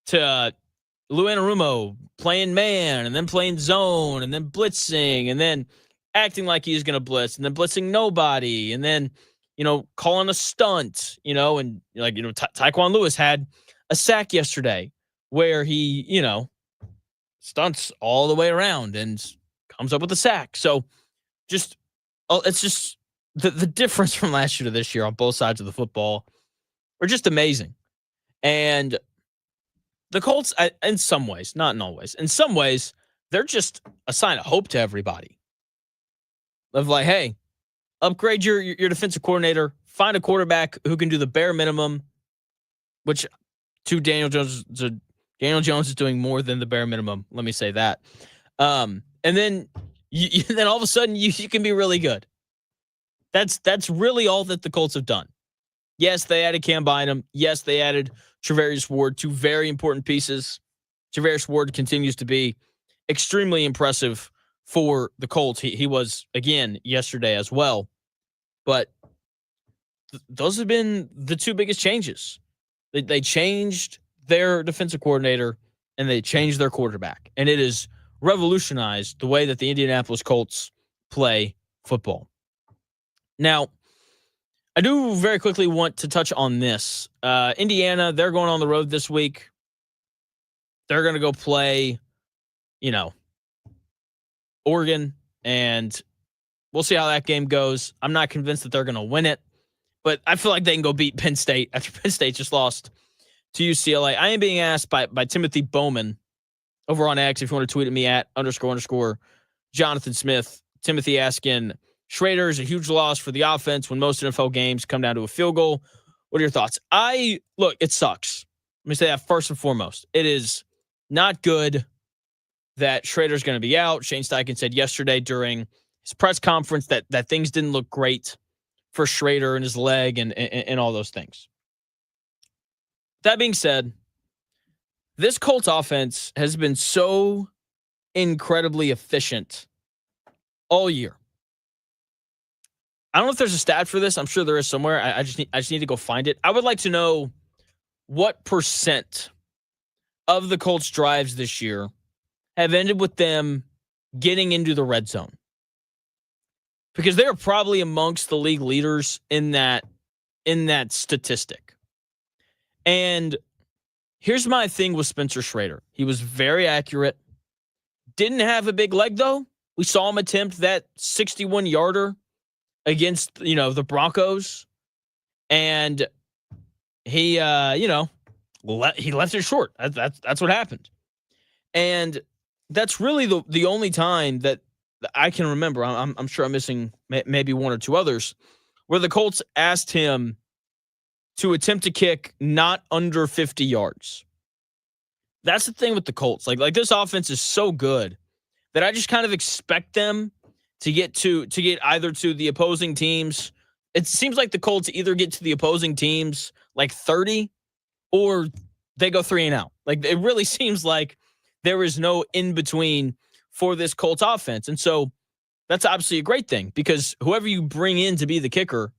to Lou Anarumo playing man and then playing zone and then blitzing and then acting like he's going to blitz and then blitzing nobody and then, calling a stunt, and Tyquan Lewis had a sack yesterday where he, stunts all the way around and comes up with a sack. So it's just the difference from last year to this year on both sides of the football are just amazing. And the Colts, in some ways, not in all ways, in some ways, they're just a sign of hope to everybody. Of like, hey, upgrade your defensive coordinator, find a quarterback who can do the bare minimum, which to Daniel Jones is doing more than the bare minimum. Let me say that. And then then all of a sudden you can be really good. That's really all that the Colts have done. Yes, they added Cam Bynum. Yes, they added Travarius Ward, two very important pieces. Travarius Ward continues to be extremely impressive for the Colts. He was, again, yesterday as well. But those have been the two biggest changes. They changed their defensive coordinator, and they changed their quarterback. And it has revolutionized the way that the Indianapolis Colts play football. Now, I do very quickly want to touch on this. Indiana, they're going on the road this week. They're going to go play, Oregon, and we'll see how that game goes. I'm not convinced that they're going to win it, but I feel like they can go beat Penn State after Penn State just lost to UCLA. I am being asked by Timothy Bowman over on X, if you want to tweet at me at __ Jonathan Smith. Timothy asking, Schrader is a huge loss for the offense when most NFL games come down to a field goal. What are your thoughts? Look, it sucks. Let me say that first and foremost. It is not good that Schrader's going to be out. Shane Steichen said yesterday during his press conference that things didn't look great for Schrader and his leg and all those things. That being said, this Colts offense has been so incredibly efficient all year. I don't know if there's a stat for this. I'm sure there is somewhere. I just need to go find it. I would like to know what percent of the Colts drives this year have ended with them getting into the red zone. Because they are probably amongst the league leaders in that statistic. And here's my thing with Spencer Schrader. He was very accurate. Didn't have a big leg, though. We saw him attempt that 61-yarder against, the Broncos. And he, he left it short. That's what happened. And that's really the only time that I can remember. I'm sure I'm missing maybe one or two others where the Colts asked him to attempt to kick not under 50 yards. That's the thing with the Colts. Like this offense is so good that I just kind of expect them to get either to the opposing teams. It seems like the Colts either get to the opposing teams like 30 or they go 3 and out. Like it really seems like there is no in between for this Colts offense. And so that's obviously a great thing because whoever you bring in to be the kicker,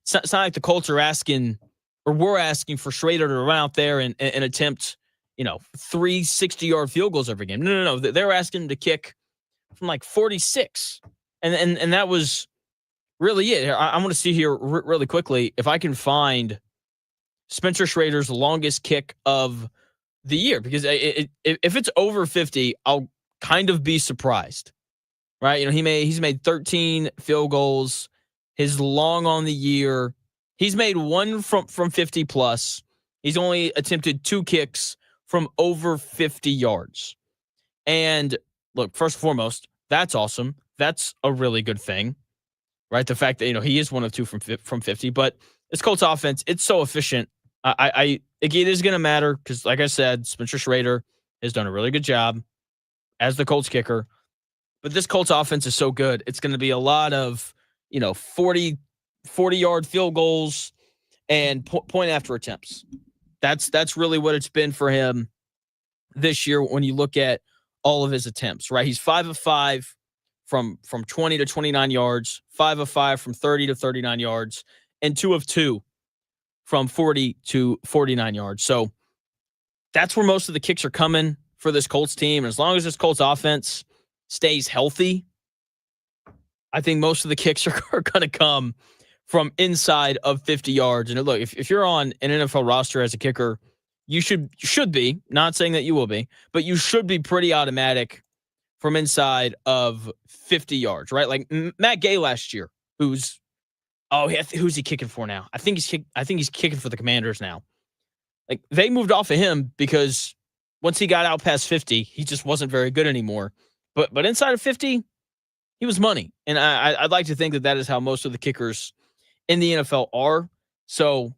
it's not like the Colts are asking or we're asking for Schrader to run out there and attempt, 3 60-yard field goals every game. No. They're asking him to kick from like 46. And that was really it. I want to see here really quickly if I can find Spencer Schrader's longest kick of the year, because if it's over 50, I'll kind of be surprised, right? He's made 13 field goals. His long on the year, he's made one from 50 plus. He's only attempted 2 kicks from over 50 yards. And look, first and foremost, that's awesome. That's a really good thing, right? The fact that, he is 1 of 2 from 50, but this Colts offense, it's so efficient. It is going to matter because, like I said, Spencer Schrader has done a really good job as the Colts kicker. But this Colts offense is so good. It's going to be a lot of, 40-yard field goals and point after attempts. That's really what it's been for him this year when you look at all of his attempts, right? He's 5 of 5 from 20 to 29 yards, 5 of 5 from 30 to 39 yards, and 2 of 2 from 40 to 49 yards. So that's where most of the kicks are coming for this Colts team. And as long as this Colts offense stays healthy, I think most of the kicks are going to come from inside of 50 yards. And look, if you're on an NFL roster as a kicker, you should be, not saying that you will be, but you should be pretty automatic from inside of 50 yards, right? Like Matt Gay last year, who's he kicking for now? I think he's kicking for the Commanders now. Like they moved off of him because once he got out past 50, he just wasn't very good anymore. But inside of 50, He was money. And I'd like to think that is how most of the kickers in the NFL are. So,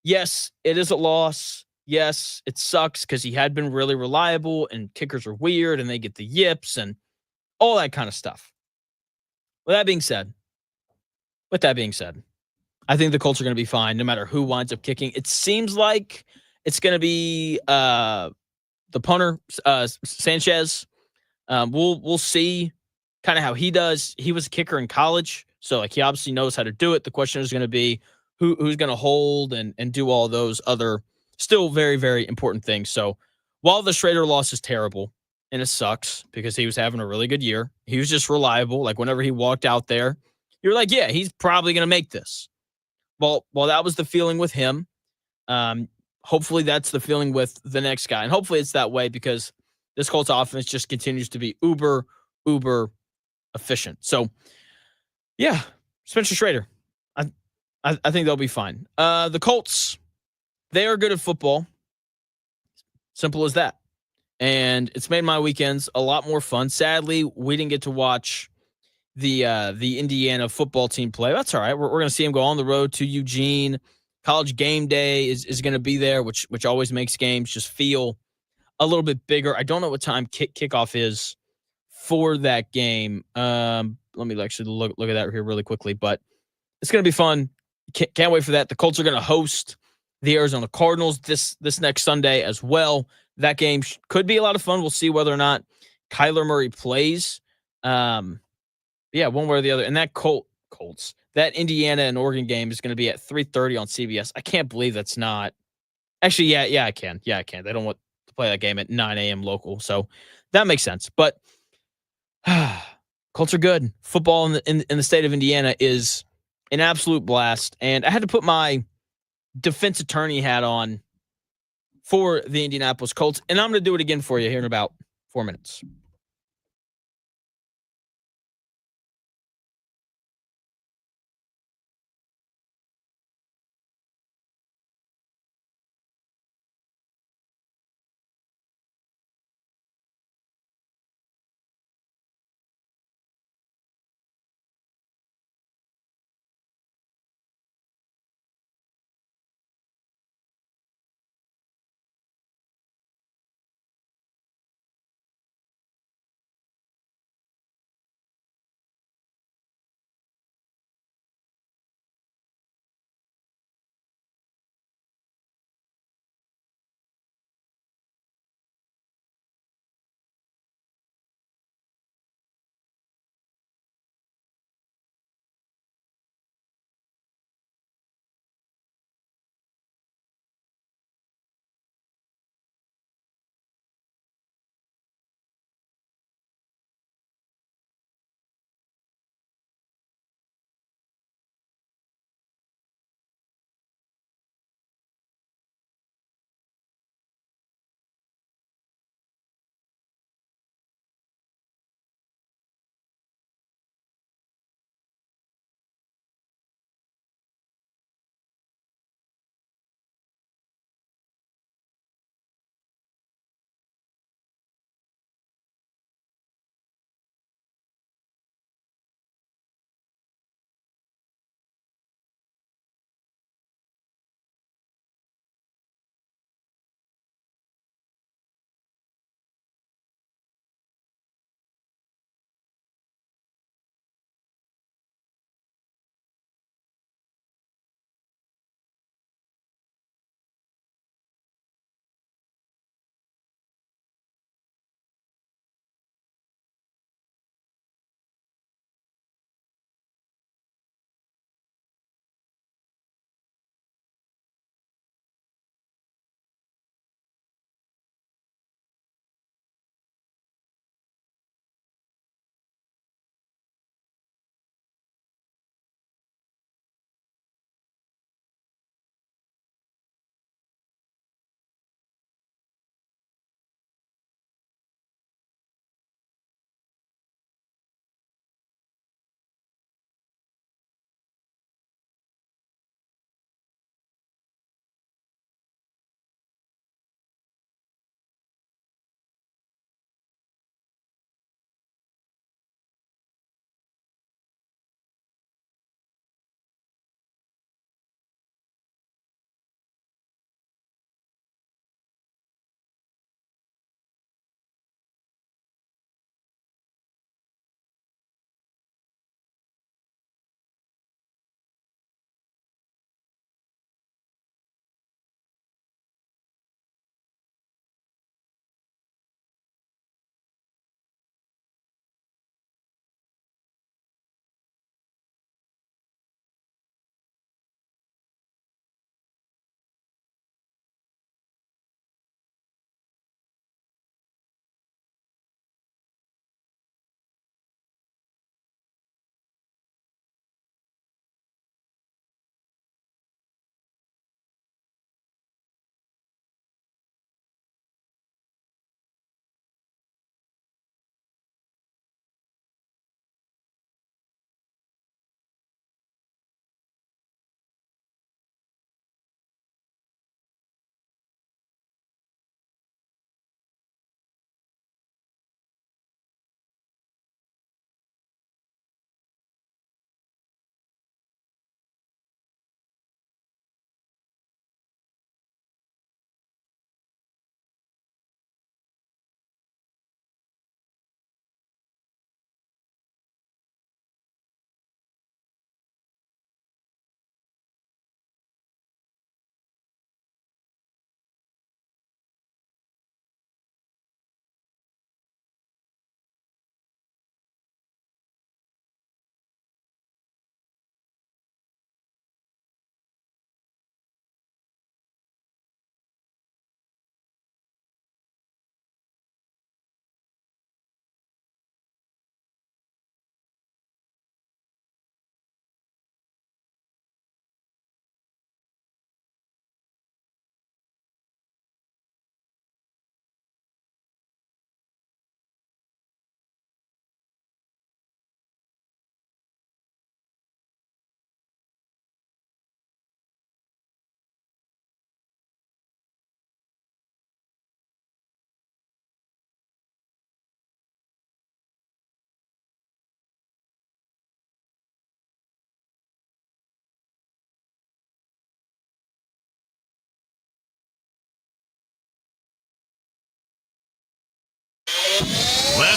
yes, it is a loss. Yes, it sucks because he had been really reliable and kickers are weird and they get the yips and all that kind of stuff. With that being said, I think the Colts are going to be fine no matter who winds up kicking. It seems like it's going to be the punter, Sanchez. We'll see kind of how he does. He was a kicker in college, so like he obviously knows how to do it. The question is going to be who's going to hold and do all those other still very, very important things. So while the Schrader loss is terrible and it sucks because he was having a really good year, he was just reliable. Like whenever he walked out there, you're like, yeah, he's probably going to make this. Well, that was the feeling with him. Hopefully that's the feeling with the next guy. And hopefully it's that way because this Colts offense just continues to be uber efficient. So, yeah, Spencer Schrader. I think they'll be fine. The Colts, they are good at football. Simple as that. And it's made my weekends a lot more fun. Sadly, we didn't get to watch the Indiana football team play. That's all right. We're going to see them go on the road to Eugene. College game day is going to be there, which always makes games just feel a little bit bigger. I don't know what time kickoff is for that game. Let me actually look at that here really quickly, but it's going to be fun. Can't wait for that. The Colts are going to host the Arizona Cardinals this next Sunday as well. That game could be a lot of fun. We'll see whether or not Kyler Murray plays. Yeah, one way or the other. And that Colts, that Indiana and Oregon game is going to be at 3:30 on CBS. I can't believe that's not. Actually, yeah, I can. Yeah, I can. They don't want to play that game at 9 a.m. local, so that makes sense. But Colts are good. Football in the state of Indiana is an absolute blast. And I had to put my defense attorney hat on for the Indianapolis Colts, and I'm going to do it again for you here in about 4 minutes.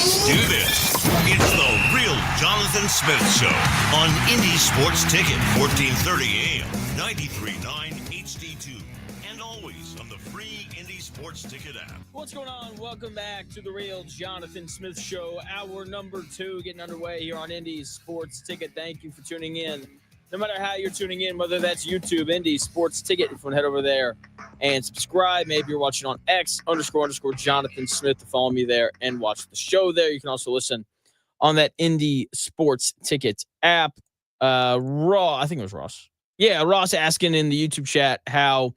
Let's do this. It's the Real Jonathan Smith Show on Indy Sports Ticket, 1430 AM, 93.9 HD2, and always on the free Indy Sports Ticket app. What's going on? Welcome back to the Real Jonathan Smith Show. Hour number 2 getting underway here on Indy Sports Ticket. Thank you for tuning in. No matter how you're tuning in, whether that's YouTube, Indy Sports Ticket, if you want to head over there and subscribe. Maybe you're watching on X__Jonathan Smith to follow me there and watch the show there. You can also listen on that Indy Sports Ticket app. I think it was Ross. Yeah, Ross asking in the YouTube chat how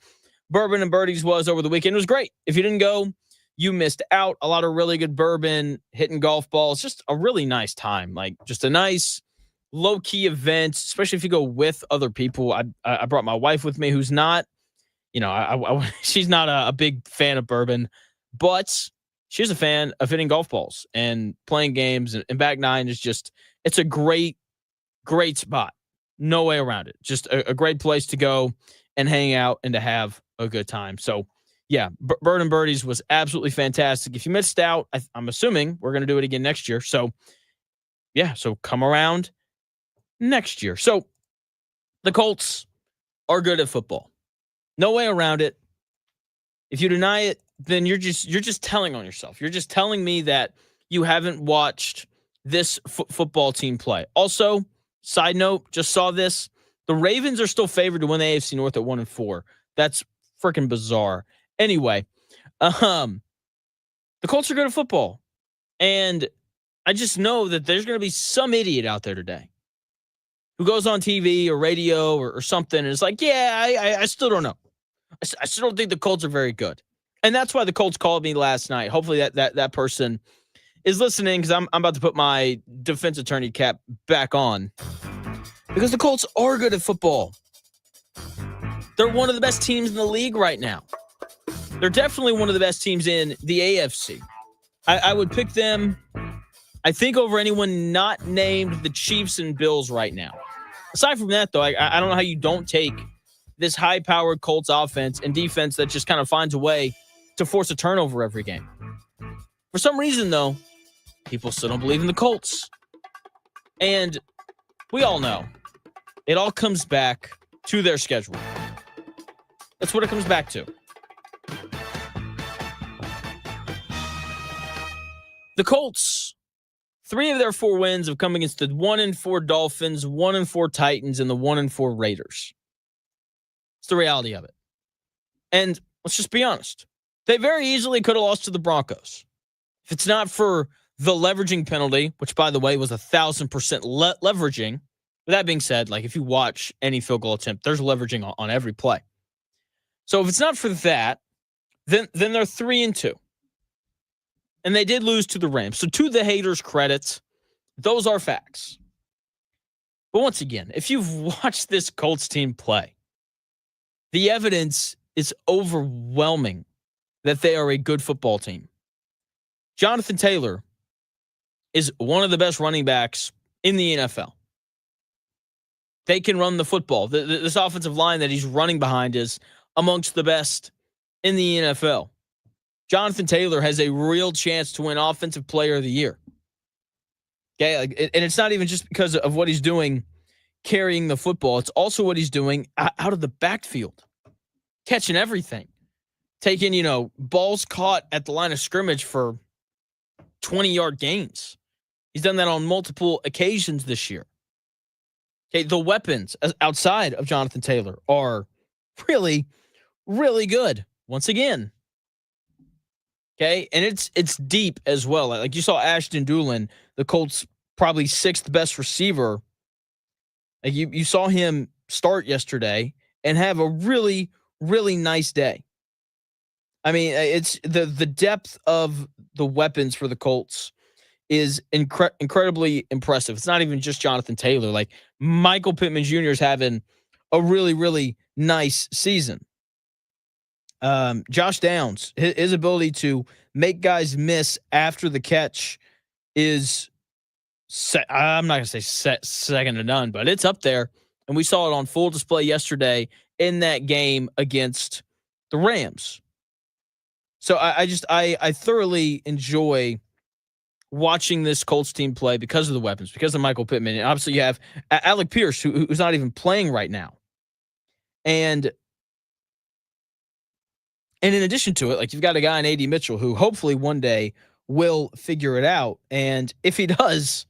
Bourbon and Birdies was over the weekend. It was great. If you didn't go, you missed out. A lot of really good bourbon, hitting golf balls. Just a really nice time. Like, just a nice low-key event, especially if you go with other people. I brought my wife with me, who's not, she's not a big fan of bourbon, but she's a fan of hitting golf balls and playing games. And Back Nine is just, it's a great, great spot. No way around it. Just a great place to go and hang out and to have a good time. So, yeah, Bird and Birdies was absolutely fantastic. If you missed out, I'm assuming we're going to do it again next year. So, yeah, so come around next year. So the Colts are good at football. No way around it. If you deny it, then you're just telling on yourself. You're just telling me that you haven't watched this football team play. Also, side note, just saw this. The Ravens are still favored to win the AFC North at 1-4. That's freaking bizarre. Anyway, the Colts are good at football. And I just know that there's going to be some idiot out there today who goes on TV or radio or something and is like, yeah, I still don't know. I still don't think the Colts are very good. And that's why the Colts called me last night. Hopefully that person is listening, because I'm about to put my defense attorney cap back on. Because the Colts are good at football. They're one of the best teams in the league right now. They're definitely one of the best teams in the AFC. I would pick them, I think, over anyone not named the Chiefs and Bills right now. Aside from that, though, I don't know how you don't take this high-powered Colts offense and defense that just kind of finds a way to force a turnover every game. For some reason, though, people still don't believe in the Colts. And we all know it all comes back to their schedule. That's what it comes back to. The Colts, 3 of their 4 wins have come against the 1-4 Dolphins, 1-4 Titans, and the 1-4 Raiders. It's the reality of it. And let's just be honest. They very easily could have lost to the Broncos. If it's not for the leveraging penalty, which, by the way, was 1,000% leveraging. With that being said, like, if you watch any field goal attempt, there's leveraging on every play. So if it's not for that, then they're 3-2. And they did lose to the Rams. So to the haters' credit, those are facts. But once again, if you've watched this Colts team play, the evidence is overwhelming that they are a good football team. Jonathan Taylor is one of the best running backs in the NFL. They can run the football. This offensive line that he's running behind is amongst the best in the NFL. Jonathan Taylor has a real chance to win Offensive Player of the Year. Okay, and it's not even just because of what he's doing carrying the football. It's also what he's doing out of the backfield, catching everything, taking, balls caught at the line of scrimmage for 20-yard gains. He's done that on multiple occasions this year. Okay, the weapons outside of Jonathan Taylor are really, really good. Once again. Okay, and it's deep as well. Like, you saw Ashton Dulin, the Colts' probably 6th best receiver. Like, you saw him start yesterday and have a really, really nice day. I mean, it's the depth of the weapons for the Colts is incredibly impressive. It's not even just Jonathan Taylor. Like, Michael Pittman Jr. is having a really, really nice season. Josh Downs, his ability to make guys miss after the catch is, I'm not going to say second to none, but it's up there. And we saw it on full display yesterday in that game against the Rams. So I thoroughly enjoy watching this Colts team play because of the weapons, because of Michael Pittman. And obviously, you have Alec Pierce, who's not even playing right now. And in addition to it, like, you've got a guy in A.D. Mitchell who hopefully one day will figure it out. And if he does,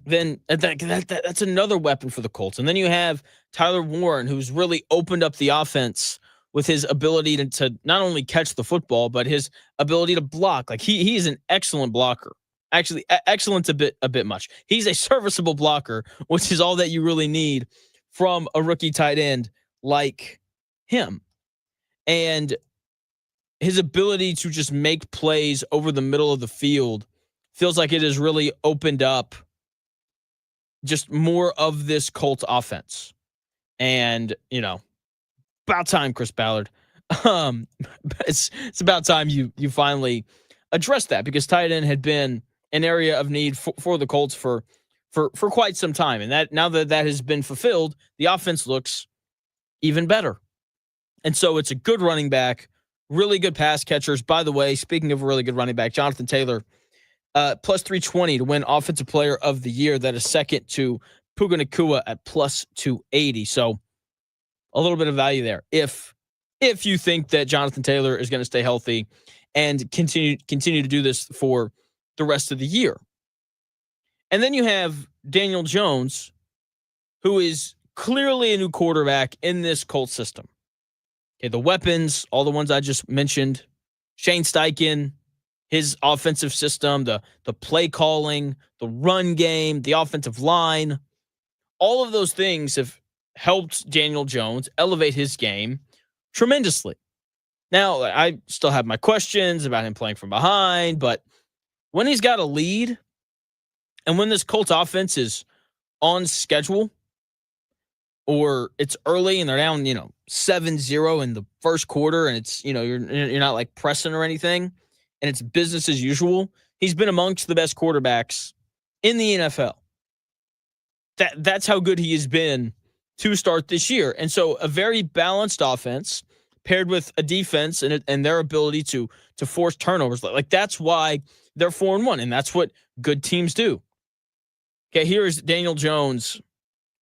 then that's another weapon for the Colts. And then you have Tyler Warren, who's really opened up the offense with his ability to not only catch the football, but his ability to block. Like, he is an excellent blocker. Actually, excellent's a bit much. He's a serviceable blocker, which is all that you really need from a rookie tight end like him. And his ability to just make plays over the middle of the field feels like it has really opened up just more of this Colts offense. And, about time, Chris Ballard. It's about time you finally address that, because tight end had been an area of need for the Colts for quite some time. And that now that has been fulfilled, the offense looks even better. And so it's a good running back, really good pass catchers. By the way, speaking of a really good running back, Jonathan Taylor, plus 320 to win Offensive Player of the Year. That is second to Puka Nacua at plus 280. So a little bit of value there. If you think that Jonathan Taylor is going to stay healthy and continue to do this for the rest of the year. And then you have Daniel Jones, who is clearly a new quarterback in this Colts system. Okay, the weapons, all the ones I just mentioned, Shane Steichen, his offensive system, the play calling, the run game, the offensive line, all of those things have helped Daniel Jones elevate his game tremendously. Now, I still have my questions about him playing from behind, but when he's got a lead and when this Colts offense is on schedule, or it's early and they're down, 7-0 in the first quarter, and it's, you're not like pressing or anything, and it's business as usual, he's been amongst the best quarterbacks in the NFL. That's how good he has been to start this year. And so a very balanced offense paired with a defense and their ability to force turnovers. Like, that's why they're 4-1, and that's what good teams do. Okay, here is Daniel Jones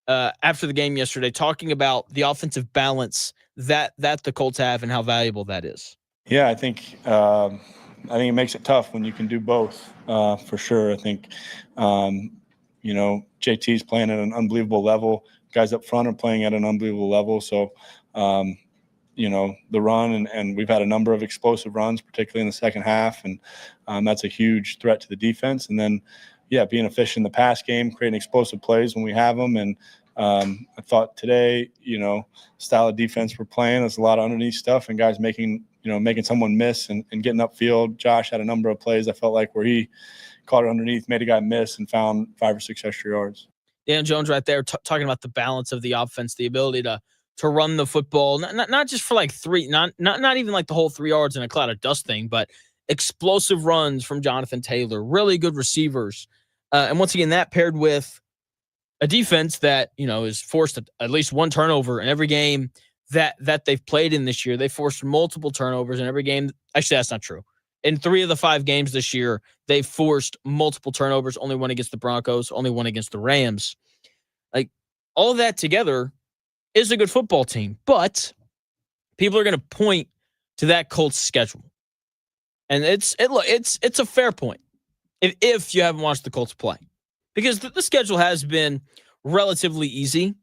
after the game yesterday, talking about the offensive balance that the Colts have and how valuable that is. Yeah, I think it makes it tough when you can do both, for sure. I think, JT's playing at an unbelievable level. Guys up front are playing at an unbelievable level. So, the run, and we've had a number of explosive runs, particularly in the second half, and that's a huge threat to the defense. And then, being efficient in the pass game, creating explosive plays when we have them. And I thought today, style of defense we're playing, there's a lot of underneath stuff and guys making someone miss and getting upfield. Josh had a number of plays I felt like where he caught it underneath, made a guy miss, and found 5 or 6 extra yards. Dan Jones right there talking about the balance of the offense, the ability to run the football, not just for like 3, not even like the whole 3 yards in a cloud of dust thing, but explosive runs from Jonathan Taylor, really good receivers. And once again, that paired with a defense that, is forced at least one turnover in every game that they've played in this year. They forced multiple turnovers in every game. Actually, that's not true. In 3 of the 5 games this year, they forced multiple turnovers, only one against the Broncos, only one against the Rams. Like, all of that together is a good football team, but people are going to point to that Colts schedule. And it's a fair point if you haven't watched the Colts play, because the schedule has been relatively easy.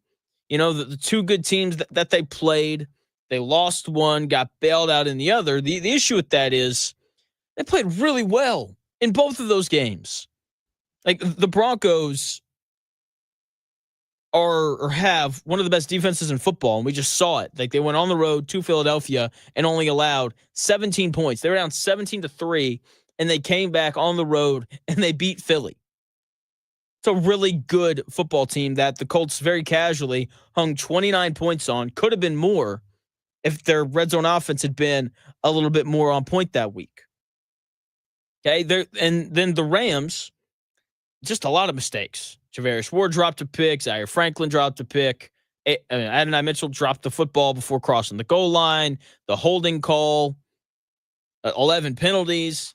The 2 good teams that they played, they lost one, got bailed out in the other. The issue with that is they played really well in both of those games. Like, the Broncos have one of the best defenses in football, and we just saw it. Like, they went on the road to Philadelphia and only allowed 17 points. They were down 17-3, and they came back on the road and they beat Philly. It's a really good football team that the Colts very casually hung 29 points on. Could have been more if their red zone offense had been a little bit more on point that week. Okay, and then the Rams, just a lot of mistakes. Javarius Ward dropped a pick. Zaire Franklin dropped a pick. Adonai Mitchell dropped the football before crossing the goal line. The holding call, 11 penalties.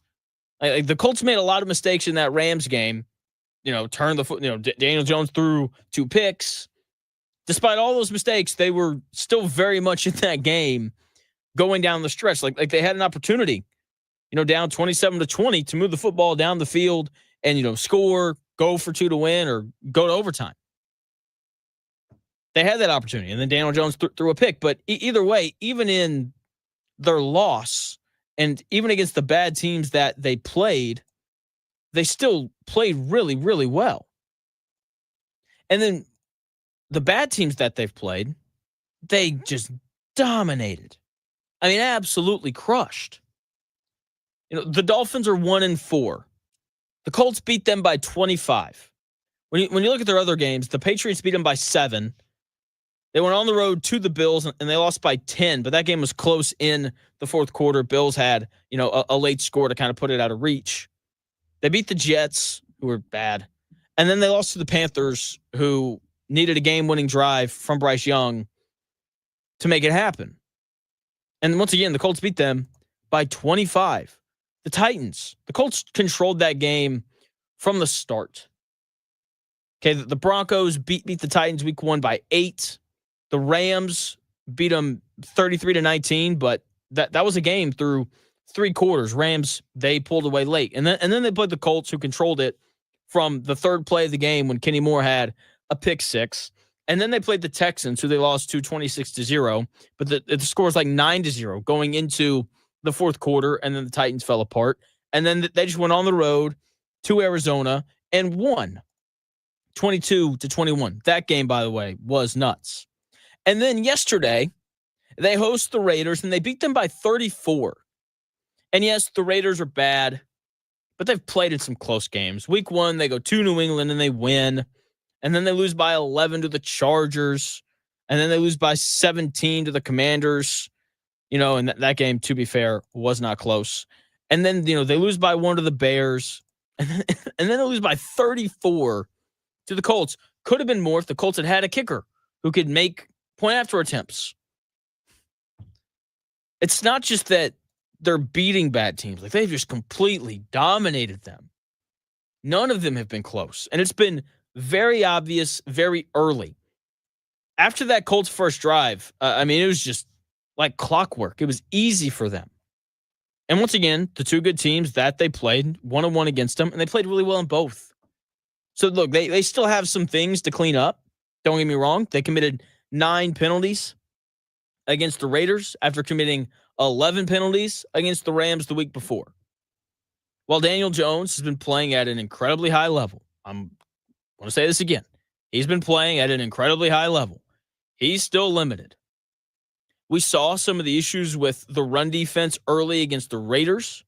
Like the Colts made a lot of mistakes in that Rams game. Turned the foot. Daniel Jones threw 2 picks. Despite all those mistakes, they were still very much in that game going down the stretch. Like they had an opportunity, down 27-20 to move the football down the field and, score, go for 2 to win or go to overtime. They had that opportunity. And then Daniel Jones threw a pick. But either way, even in their loss and even against the bad teams that they played, they still played really, really well. And then the bad teams that they've played, they just dominated. I mean, absolutely crushed. The Dolphins are 1-4. The Colts beat them by 25. When you look at their other games, the Patriots beat them by 7. They went on the road to the Bills, and they lost by 10, but that game was close in the fourth quarter. Bills had, a late score to kind of put it out of reach. They beat the Jets, who were bad, and then they lost to the Panthers, who needed a game-winning drive from Bryce Young to make it happen. And once again, the Colts beat them by 25. The Titans, the Colts controlled that game from the start. Okay, the Broncos beat the Titans week 1 by 8. The Rams beat them 33-19, but that was a game through 3 quarters. Rams, they pulled away late. And then they played the Colts, who controlled it from the third play of the game when Kenny Moore had a pick 6. And then they played the Texans, who they lost to 26-0. But the score was like 9-0 going into the fourth quarter, and then the Titans fell apart. And then they just went on the road to Arizona and won 22-21. That game, by the way, was nuts. And then yesterday, they host the Raiders, and they beat them by 34. And yes, the Raiders are bad, but they've played in some close games. Week 1, they go to New England, and they win. And then they lose by 11 to the Chargers. And then they lose by 17 to the Commanders. And that game, to be fair, was not close. And then, they lose by 1 to the Bears. And then they lose by 34 to the Colts. Could have been more if the Colts had a kicker who could make point-after attempts. It's not just that they're beating bad teams. Like, they've just completely dominated them. None of them have been close. And it's been very obvious, very early. After that Colts first drive, it was just like clockwork. It was easy for them. And once again, the 2 good teams that they played, 1-1 against them, and they played really well in both. So, look, they still have some things to clean up. Don't get me wrong. They committed 9 penalties against the Raiders after committing 11 penalties against the Rams the week before. While Daniel Jones has been playing at an incredibly high level, I want to say this again. He's been playing at an incredibly high level. He's still limited. We saw some of the issues with the run defense early against the Raiders,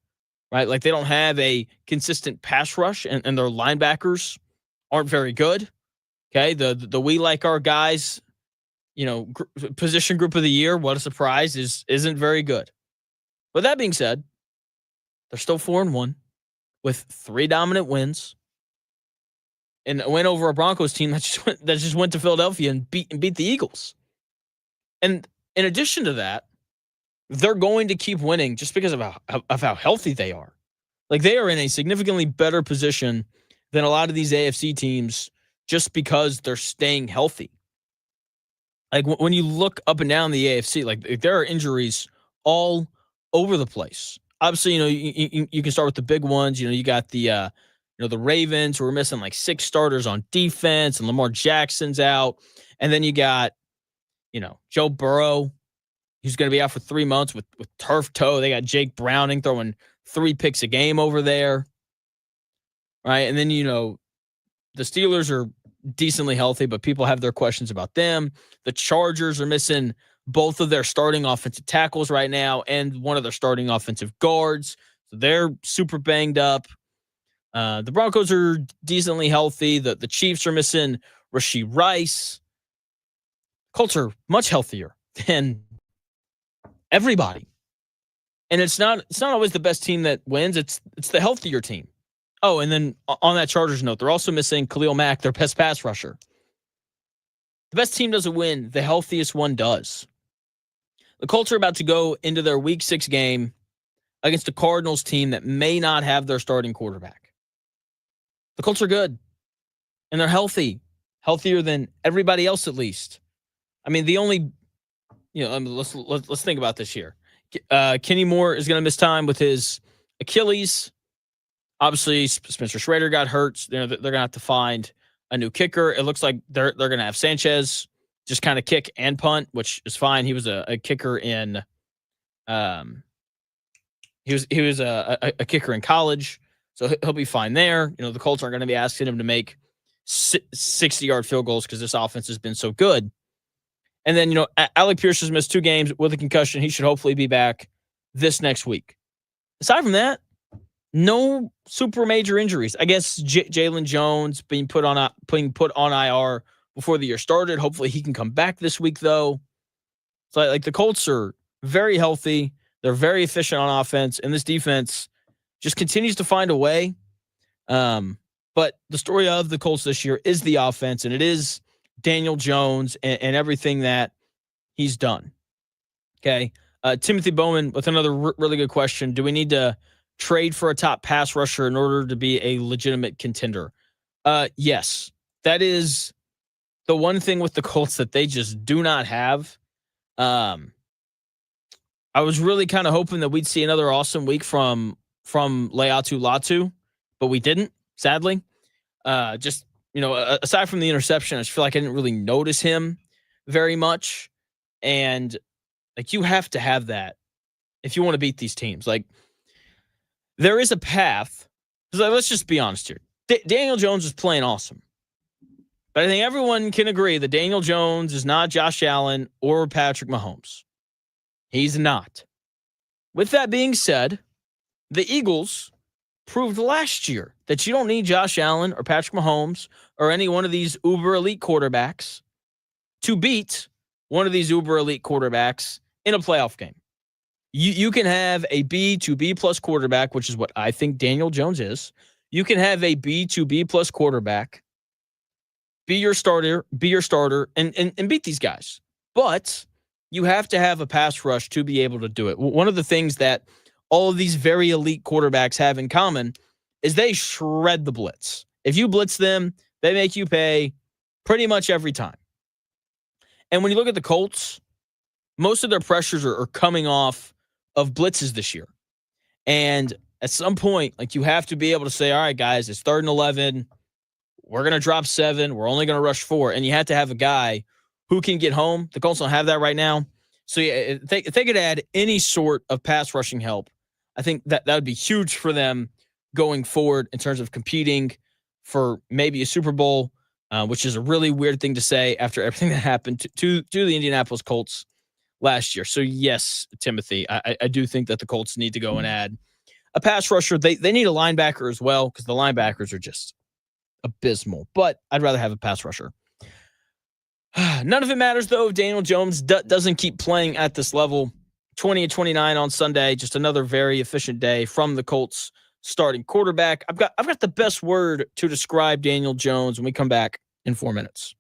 right? Like, they don't have a consistent pass rush, and their linebackers aren't very good. Okay, the we like our guys, position group of the year, what a surprise, isn't very good. But that being said, they're still 4-1 with 3 dominant wins. And a win over a Broncos team that just went to Philadelphia and beat the Eagles. And in addition to that, they're going to keep winning just because of how healthy they are. Like, they are in a significantly better position than a lot of these AFC teams just because they're staying healthy. Like, when you look up and down the AFC, like, there are injuries all over the place. Obviously, you can start with the big ones. You got the Ravens, who are missing like 6 starters on defense, and Lamar Jackson's out. And then you got, Joe Burrow, who's going to be out for 3 months with turf toe. They got Jake Browning throwing 3 picks a game over there. Right. And then, the Steelers are decently healthy, but people have their questions about them. The Chargers are missing both of their starting offensive tackles right now and one of their starting offensive guards. So they're super banged up. The Broncos are decently healthy. The Chiefs are missing Rashee Rice. Colts are much healthier than everybody. And it's not always the best team that wins. It's the healthier team. Oh, and then on that Chargers note, they're also missing Khalil Mack, their best pass rusher. The best team doesn't win. The healthiest one does. The Colts are about to go into their Week 6 game against a Cardinals team that may not have their starting quarterback. The Colts are good, and they're healthy, healthier than everybody else at least. I mean, the only, let's think about this here. Kenny Moore is going to miss time with his Achilles. Obviously, Spencer Schrader got hurt. They're going to have to find a new kicker. It looks like they're going to have Sanchez just kind of kick and punt, which is fine. He was a kicker in he was a kicker in college, so he'll be fine there. The Colts aren't going to be asking him to make 60-yard field goals because this offense has been so good. And then, Alec Pierce has missed 2 games with a concussion. He should hopefully be back this next week. Aside from that, no super major injuries. I guess Jalen Jones being put on IR before the year started. Hopefully he can come back this week, though. So, the Colts are very healthy. They're very efficient on offense, and this defense just continues to find a way. But the story of the Colts this year is the offense, and it is Daniel Jones and everything that he's done. Okay. Timothy Bowman with another really good question. Do we need to trade for a top pass rusher in order to be a legitimate contender? Yes. That is the one thing with the Colts that they just do not have. I was really kind of hoping that we'd see another awesome week from Leatu Latu, but we didn't, sadly. Aside from the interception, I just feel like I didn't really notice him very much. And you have to have that if you want to beat these teams. There is a path. Let's just be honest here. Daniel Jones is playing awesome. But I think everyone can agree that Daniel Jones is not Josh Allen or Patrick Mahomes. He's not. With that being said, the Eagles proved last year that you don't need Josh Allen or Patrick Mahomes or any one of these uber elite quarterbacks to beat one of these uber elite quarterbacks in a playoff game. You can have a B to B plus quarterback, which is what I think Daniel Jones is. You can have a B to B plus quarterback, be your starter, and beat these guys. But you have to have a pass rush to be able to do it. One of the things that all of these very elite quarterbacks have in common is they shred the blitz. If you blitz them, they make you pay pretty much every time. And when you look at the Colts, most of their pressures are coming off of blitzes this year. And at some point, you have to be able to say, all right, guys, it's 3rd and 11. We're going to drop 7. We're only going to rush 4. And you have to have a guy who can get home. The Colts don't have that right now. So if they could add any sort of pass rushing help, I think that would be huge for them going forward in terms of competing for maybe a Super Bowl, which is a really weird thing to say after everything that happened to the Indianapolis Colts last year. So yes, Timothy, I do think that the Colts need to go and add a pass rusher. They need a linebacker as well because the linebackers are just abysmal. But I'd rather have a pass rusher. None of it matters, though, if Daniel Jones doesn't keep playing at this level. 20-29 on Sunday, just another very efficient day from the Colts starting quarterback. I've got the best word to describe Daniel Jones when we come back in 4 minutes.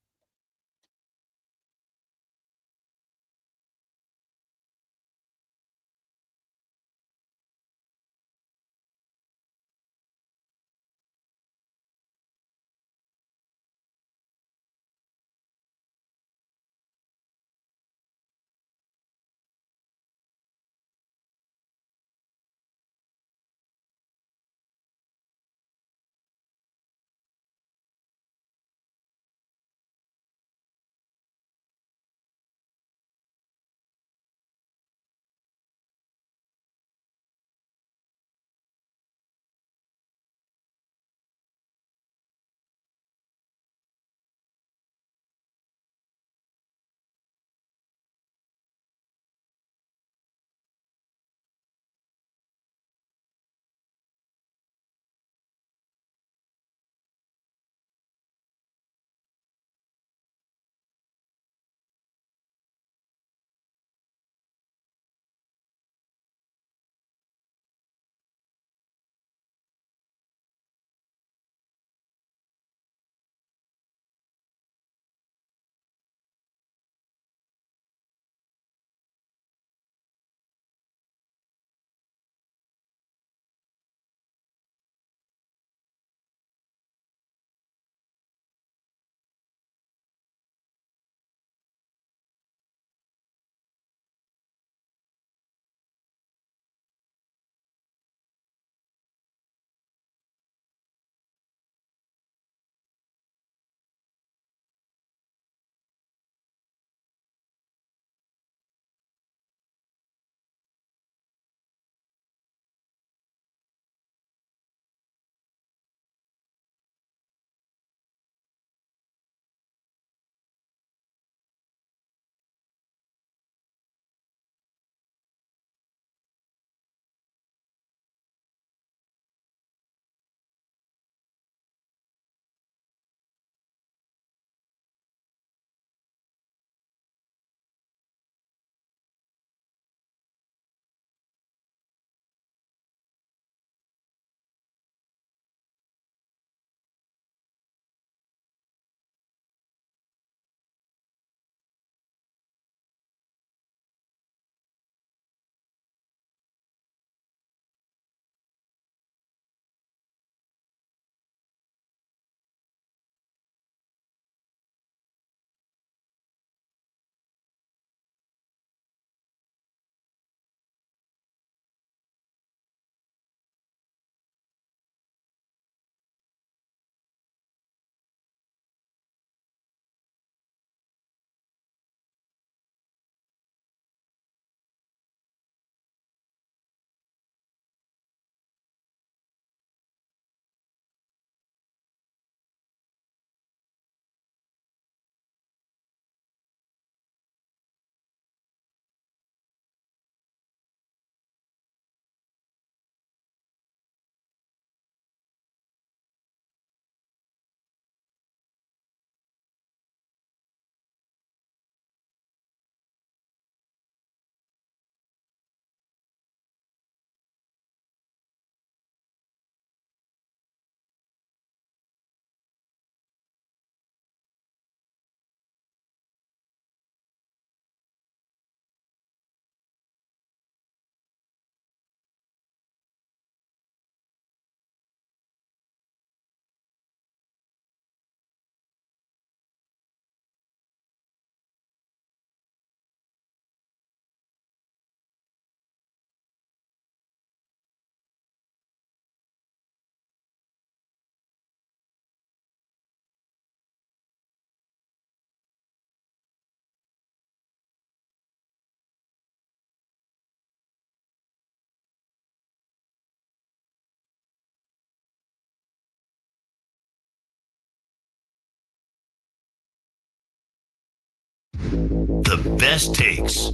The best takes.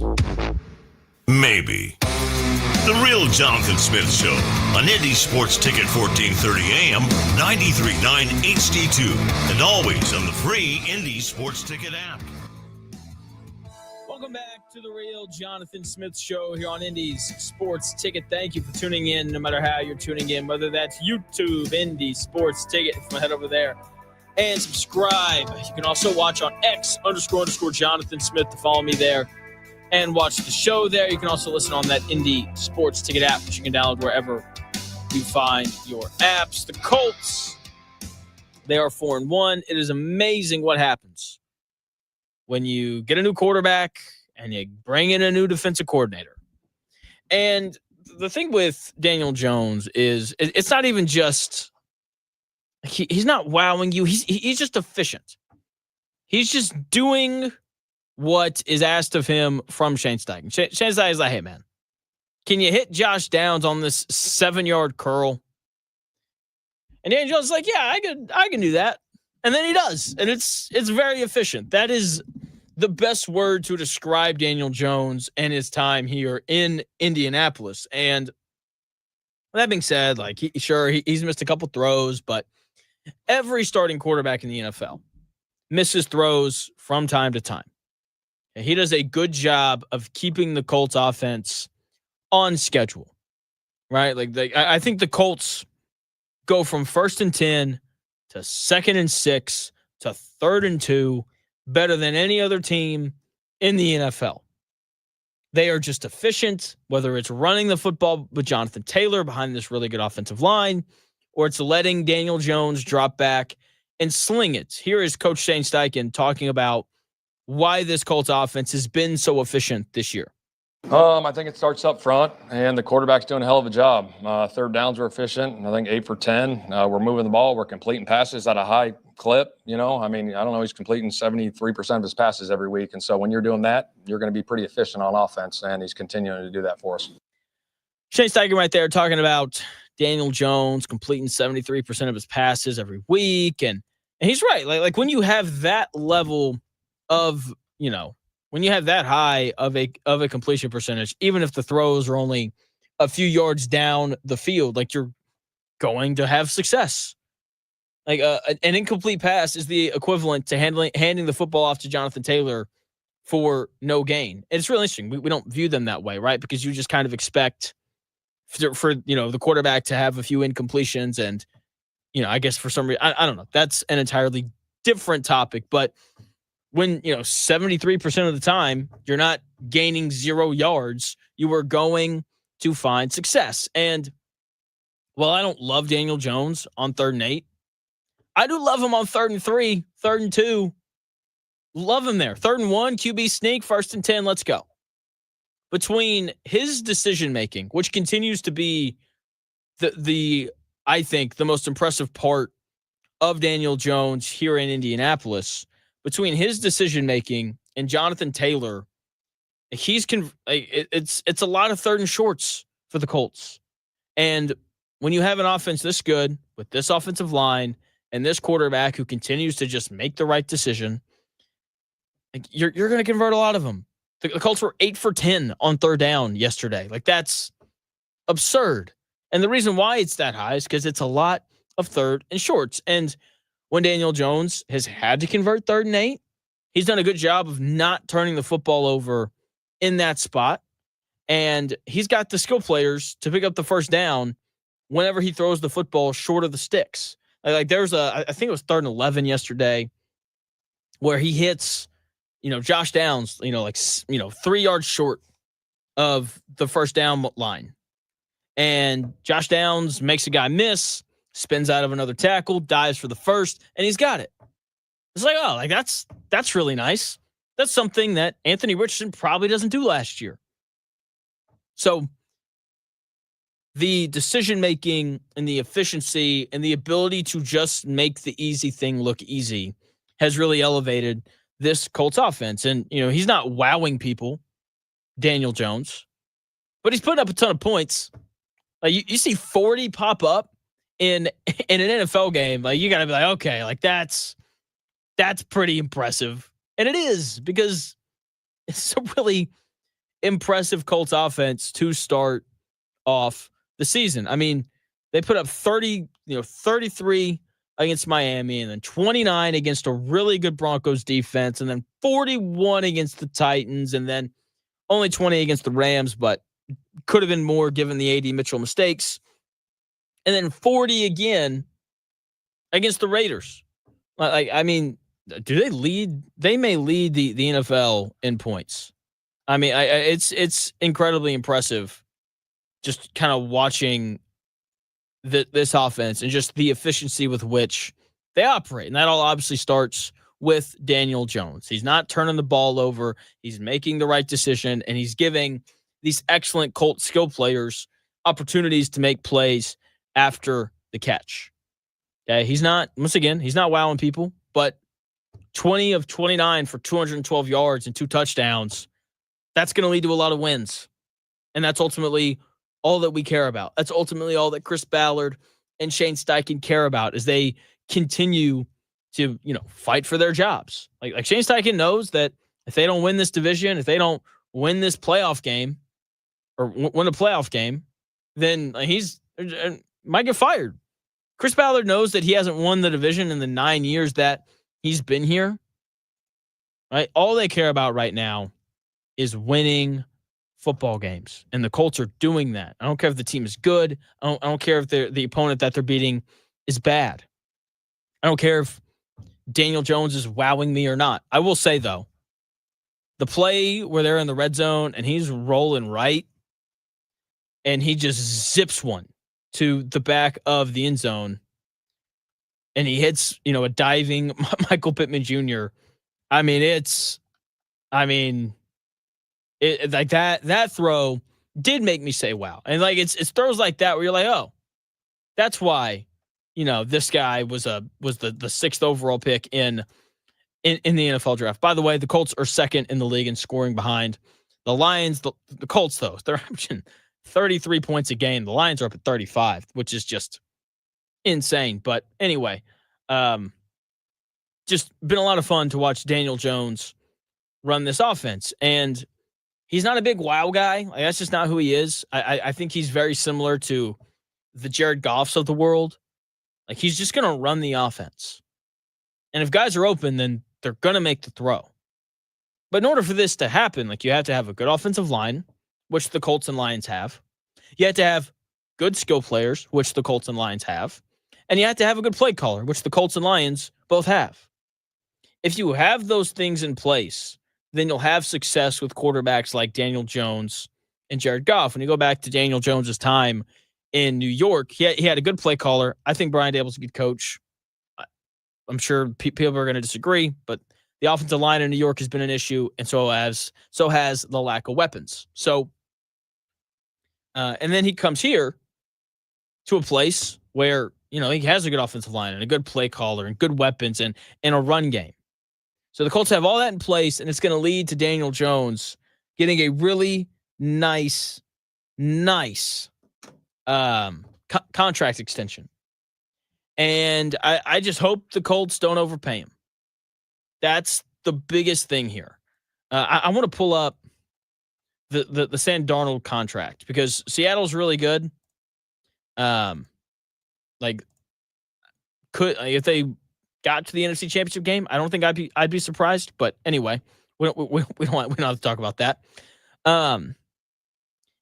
Maybe. The Real Jonathan Smith Show on Indy Sports Ticket 1430 AM, 93.9 HD2, and always on the free Indy Sports Ticket app. Welcome back to the Real Jonathan Smith Show here on Indy's Sports Ticket. Thank you for tuning in, no matter how you're tuning in, whether that's YouTube, Indy Sports Ticket. If you head over there and subscribe. You can also watch on X__Jonathan Smith to follow me there and watch the show there. You can also listen on that Indy Sports Ticket app, which you can download wherever you find your apps. The Colts, they are 4-1. It is amazing what happens when you get a new quarterback and you bring in a new defensive coordinator. And the thing with Daniel Jones is it's not even just he's not wowing you. He's just efficient. He's just doing what is asked of him from Shane Steichen. Shane Steichen is like, hey, man, can you hit Josh Downs on this 7-yard curl? And Daniel Jones is like, yeah, I can do that. And then he does. And it's very efficient. That is the best word to describe Daniel Jones and his time here in Indianapolis. And that being said, like, he's missed a couple throws, but every starting quarterback in the NFL misses throws from time to time. And he does a good job of keeping the Colts offense on schedule, right? I think the Colts go from 1st and 10 to 2nd and 6 to 3rd and 2 better than any other team in the NFL. They are just efficient, whether it's running the football with Jonathan Taylor behind this really good offensive line, or it's letting Daniel Jones drop back and sling it. Here is Coach Shane Steichen talking about why this Colts offense has been so efficient this year. I think it starts up front, and the quarterback's doing a hell of a job. Third downs were efficient. I think 8 for 10. We're moving the ball. We're completing passes at a high clip. I don't know. He's completing 73% of his passes every week. And so when you're doing that, you're going to be pretty efficient on offense, and he's continuing to do that for us. Shane Steichen right there talking about Daniel Jones completing 73% of his passes every week. And he's right. Like when you have that level of, when you have that high of a completion percentage, even if the throws are only a few yards down the field, like, you're going to have success. Like an incomplete pass is the equivalent to handing the football off to Jonathan Taylor for no gain. And it's really interesting. We don't view them that way, right? Because you just kind of expect for the quarterback to have a few incompletions, and I guess for some reason I don't know. That's an entirely different topic, but when 73% of the time you're not gaining 0 yards, you are going to find success. And while I don't love Daniel Jones on 3rd and 8, I do love him on 3rd and 3, 3rd and 2. Love him there. 3rd and 1, QB sneak, 1st and 10, let's go. Between his decision making, which continues to be I think the most impressive part of Daniel Jones here in Indianapolis, between his decision making and Jonathan Taylor, it's a lot of 3rd and shorts for the Colts. And when you have an offense this good with this offensive line and this quarterback who continues to just make the right decision, you're going to convert a lot of them. The Colts were 8 for 10 on 3rd down yesterday. Like, that's absurd. And the reason why it's that high is because it's a lot of 3rd and shorts. And when Daniel Jones has had to convert 3rd and 8, he's done a good job of not turning the football over in that spot. And he's got the skill players to pick up the 1st down whenever he throws the football short of the sticks. Like there's I think it was 3rd and 11 yesterday where he hits, Josh Downs, 3 yards short of the 1st down line. And Josh Downs makes a guy miss, spins out of another tackle, dives for the 1st, and he's got it. It's like, oh, like that's really nice. That's something that Anthony Richardson probably doesn't do last year. So the decision-making and the efficiency and the ability to just make the easy thing look easy has really elevated this Colts offense. And, he's not wowing people, Daniel Jones, but he's putting up a ton of points. Like you see 40 pop up in an NFL game. Like, you got to be like, okay, like that's pretty impressive. And it is, because it's a really impressive Colts offense to start off the season. I mean, they put up 33 against Miami, and then 29 against a really good Broncos defense, and then 41 against the Titans, and then only 20 against the Rams, but could have been more given the A.D. Mitchell mistakes. And then 40 again against the Raiders. I mean, do they lead? They may lead the NFL in points. I mean, it's incredibly impressive just kind of watching this offense and just the efficiency with which they operate. And that all obviously starts with Daniel Jones. He's not turning the ball over. He's making the right decision, and he's giving these excellent Colt skill players opportunities to make plays after the catch. Okay, he's not wowing people, but 20 of 29 for 212 yards and 2 touchdowns, that's going to lead to a lot of wins. And that's ultimately all that we care about. That's ultimately all that Chris Ballard and Shane Steichen care about as they continue to, fight for their jobs. Like Shane Steichen knows that if they don't win this division, if they don't win this playoff game or win a playoff game, then he's might get fired. Chris Ballard knows that he hasn't won the division in the 9 years that he's been here. Right? All they care about right now is winning football games, and the Colts are doing that. I don't care if the team is good. I don't care if the opponent that they're beating is bad. I don't care if Daniel Jones is wowing me or not. I will say, though, the play where they're in the red zone and he's rolling right and he just zips one to the back of the end zone and he hits, a diving Michael Pittman Jr. It like that throw did make me say, wow. And like, it's throws like that where you're like, oh, that's why, this guy was the 6th overall pick in the NFL draft. By the way, the Colts are second in the league in scoring behind the Lions. The Colts, though, they're averaging 33 points a game. The Lions are up at 35, which is just insane. But anyway, just been a lot of fun to watch Daniel Jones run this offense. And he's not a big wow guy. Like, that's just not who he is. I think he's very similar to the Jared Goffs of the world. Like, he's just going to run the offense. And if guys are open, then they're going to make the throw. But in order for this to happen, like, you have to have a good offensive line, which the Colts and Lions have. You have to have good skill players, which the Colts and Lions have. And you have to have a good play caller, which the Colts and Lions both have. If you have those things in place, then you'll have success with quarterbacks like Daniel Jones and Jared Goff. When you go back to Daniel Jones' time in New York, he had a good play caller. I think Brian Daboll's a good coach. I'm sure people are going to disagree, but the offensive line in New York has been an issue, and so has the lack of weapons. So, and then he comes here to a place where, he has a good offensive line and a good play caller and good weapons and a run game. So the Colts have all that in place, and it's going to lead to Daniel Jones getting a really nice contract extension. And I just hope the Colts don't overpay him. That's the biggest thing here. I want to pull up the Sam Darnold contract because Seattle's really good. If they got to the NFC Championship game, I don't think I'd be surprised. But anyway, we don't have to talk about that.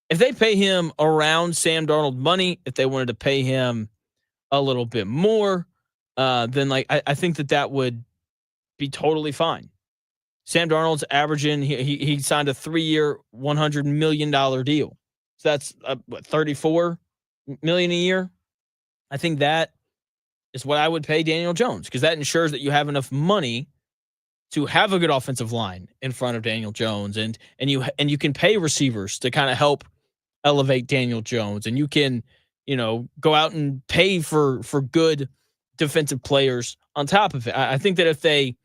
If they pay him around Sam Darnold money, if they wanted to pay him a little bit more, then I think that would be totally fine. Sam Darnold's averaging, he signed a 3-year, $100 million deal. So that's $34 million a year. I think that is what I would pay Daniel Jones, because that ensures that you have enough money to have a good offensive line in front of Daniel Jones, and you can pay receivers to kind of help elevate Daniel Jones, and you can, go out and pay for good defensive players on top of it. I think that if they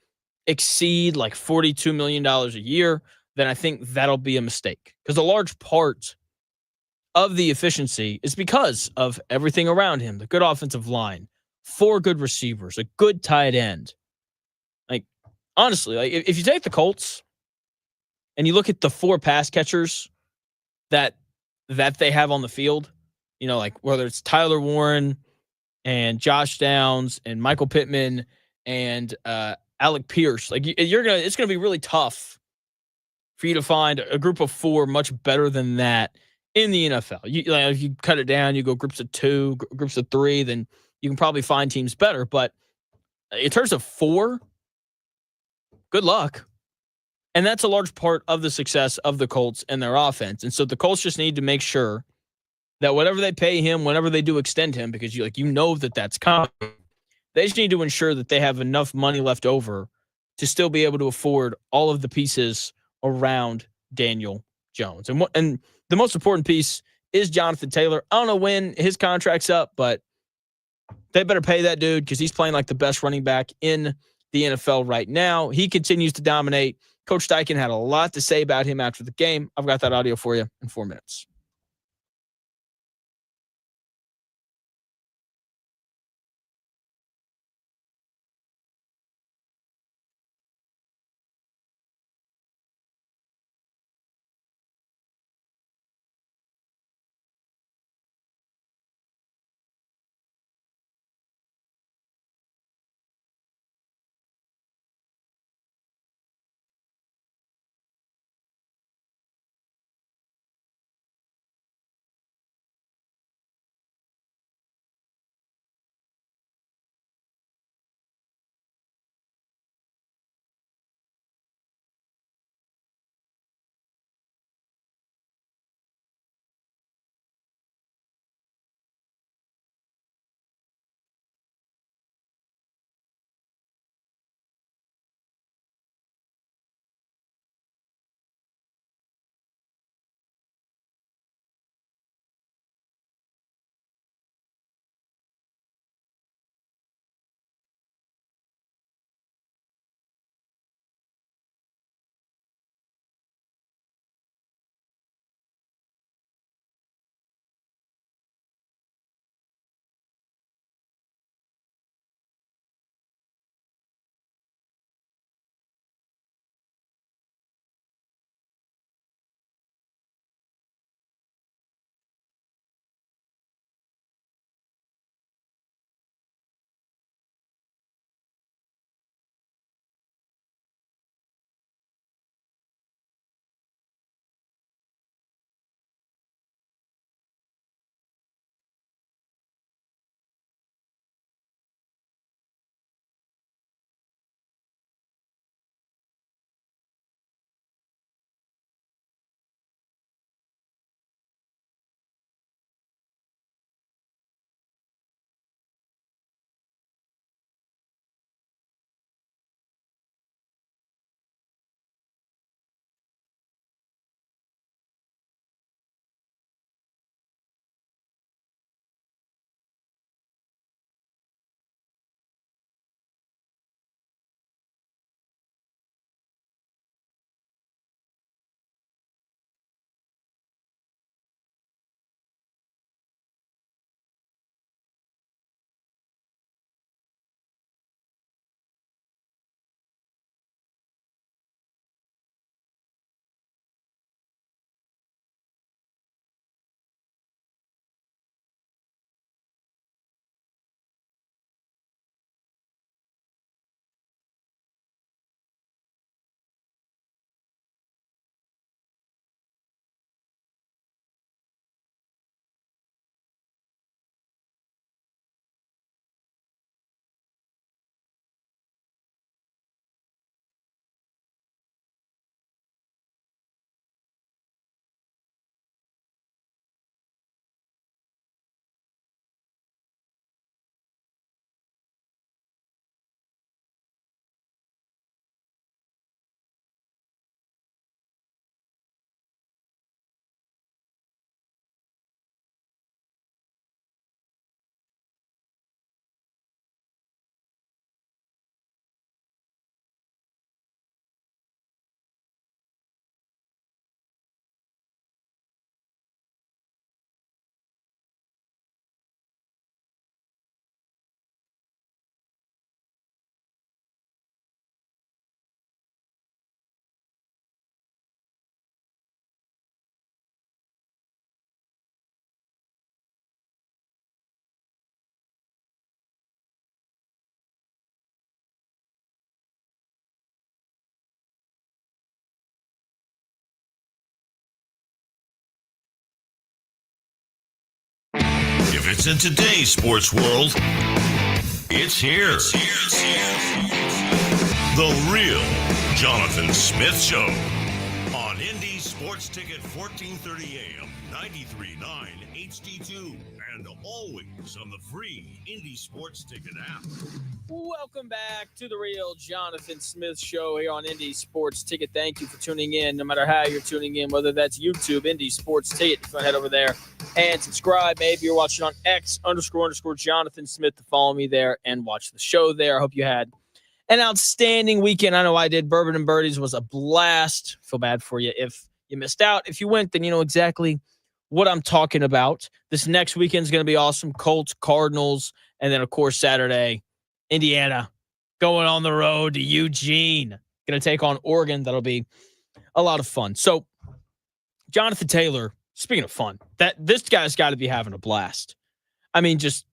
exceed like $42 million a year, then I think that'll be a mistake, because a large part of the efficiency is because of everything around him, the good offensive line, 4 good receivers, a good tight end. Like, honestly, like if you take the Colts and you look at the 4 pass catchers that they have on the field, like whether it's Tyler Warren and Josh Downs and Michael Pittman and Alec Pierce, like it's gonna be really tough for you to find a group of 4 much better than that in the NFL. If you cut it down, you go groups of 2, groups of 3, then you can probably find teams better. But in terms of 4, good luck. And that's a large part of the success of the Colts and their offense. And so the Colts just need to make sure that whatever they pay him, whenever they do extend him, because that's coming, they just need to ensure that they have enough money left over to still be able to afford all of the pieces around Daniel Jones. And the most important piece is Jonathan Taylor. I don't know when his contract's up, but they better pay that dude because he's playing like the best running back in the NFL right now. He continues to dominate. Coach Steichen had a lot to say about him after the game. I've got that audio for you in 4 minutes. happens in today's sports world, it's here. The Real Jonathan Smith Show on Indy Sports Ticket 1430 AM, 93.9 HD2, and always on the free Indy Sports Ticket app. Welcome back to the Real Jonathan Smith Show here on Indy Sports Ticket. Thank you for tuning in, no matter how you're tuning in, whether that's YouTube, Indy Sports Ticket. Go head over there and subscribe. Maybe you're watching on X__Jonathan Smith to follow me there and watch the show there. I hope you had an outstanding weekend. I know I did. Bourbon and Birdies was a blast. Feel bad for you if you missed out. If you went, then you know exactly what I'm talking about. This next weekend is going to be awesome. Colts, Cardinals, and then, of course, Saturday, Indiana going on the road to Eugene. Going to take on Oregon. That'll be a lot of fun. So, Jonathan Taylor, speaking of fun, this guy's got to be having a blast. I mean, just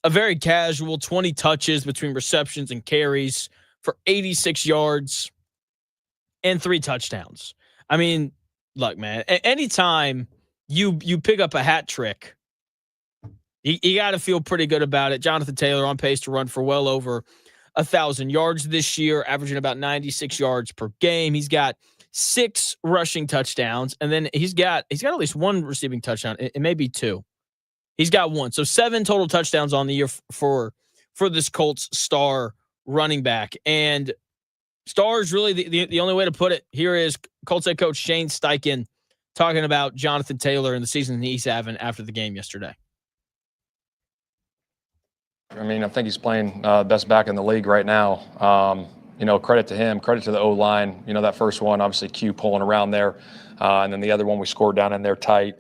a very casual 20 touches between receptions and carries for 86 yards and 3 touchdowns. I mean, look, man, anytime you pick up a hat trick, you got to feel pretty good about it. Jonathan Taylor on pace to run for well over 1,000 yards this year, averaging about 96 yards per game. He's got 6 rushing touchdowns, and then he's got at least 1 receiving touchdown. It may be 2. He's got 1. So 7 total touchdowns on the year for this Colts star running back. And star is really the only way to put it. Here is Colts head coach Shane Steichen talking about Jonathan Taylor and the season he's having after the game yesterday. I mean, I think he's playing best back in the league right now. Credit to him, credit to the O-line. That first one, obviously Q pulling around there. And then the other one we scored down in there tight.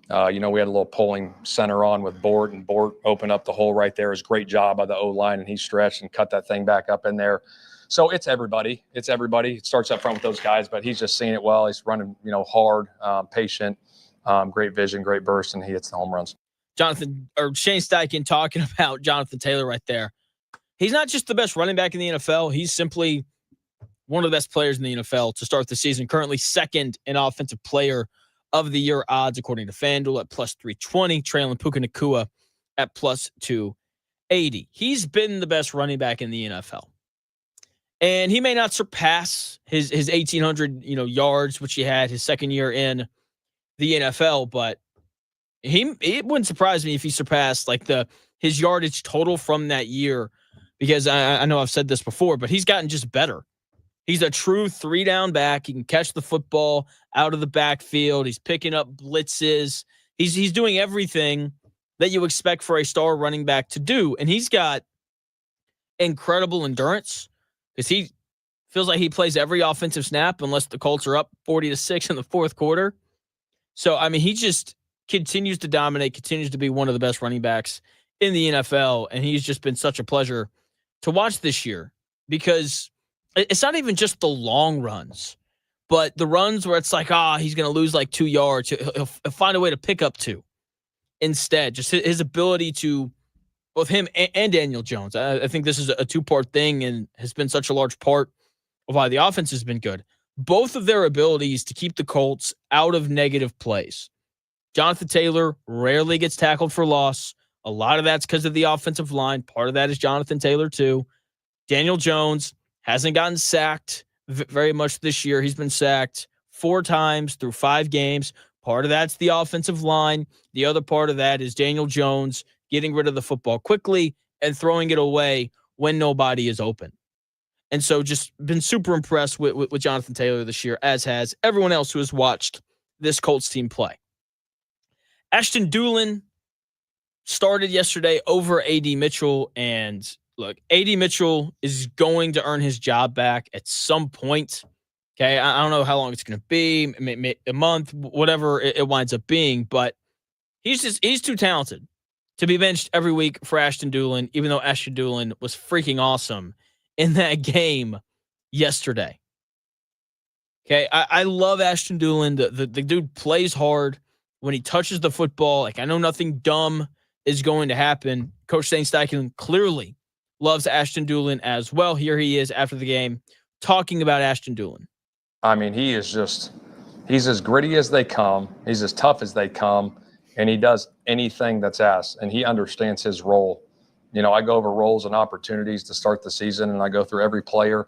We had a little pulling center on with Bort, and Bort opened up the hole right there. It was a great job by the O-line, and he stretched and cut that thing back up in there. So it's everybody. It starts up front with those guys, but he's just seeing it well. He's running, hard, patient, great vision, great burst, and he hits the home runs. Shane Steichen talking about Jonathan Taylor right there. He's not just the best running back in the NFL. He's simply one of the best players in the NFL to start the season. Currently second in offensive player of the year odds, according to FanDuel, at plus 320, trailing Puka Nacua at plus 280. He's been the best running back in the NFL. And he may not surpass his 1,800 yards, which he had his second year in the NFL, but it wouldn't surprise me if he surpassed his yardage total from that year, because I know I've said this before, but he's gotten just better. He's a true 3-down back. He can catch the football out of the backfield. He's picking up blitzes. He's doing everything that you expect for a star running back to do. And he's got incredible endurance because he feels like he plays every offensive snap unless the Colts are up 40-6 in the fourth quarter. So, I mean, he just continues to dominate, continues to be one of the best running backs in the NFL. And he's just been such a pleasure to watch this year, because it's not even just the long runs, but the runs where it's like, he's going to lose 2 yards. He'll find a way to pick up 2 instead. Just his ability to, both him and Daniel Jones. I think this is a 2-part thing and has been such a large part of why the offense has been good. Both of their abilities to keep the Colts out of negative plays. Jonathan Taylor rarely gets tackled for loss. A lot of that's because of the offensive line. Part of that is Jonathan Taylor too. Daniel Jones hasn't gotten sacked very much this year. He's been sacked 4 times through 5 games. Part of that's the offensive line. The other part of that is Daniel Jones getting rid of the football quickly and throwing it away when nobody is open. And so just been super impressed with Jonathan Taylor this year, as has everyone else who has watched this Colts team play. Ashton Dulin started yesterday over A.D. Mitchell, and look, A.D. Mitchell is going to earn his job back at some point. Okay, I don't know how long it's going to be, a month, whatever it winds up being, but he's too talented to be benched every week for Ashton Dulin, even though Ashton Dulin was freaking awesome in that game yesterday. Okay, I love Ashton Dulin. The dude plays hard when he touches the football. I know nothing dumb is going to happen. Coach Shane Steichen clearly loves Ashton Dulin as well. Here he is after the game talking about Ashton Dulin. I mean, he's as gritty as they come. He's as tough as they come. and he does anything that's asked, and he understands his role. You know, I go over roles and opportunities to start the season, and I go through every player,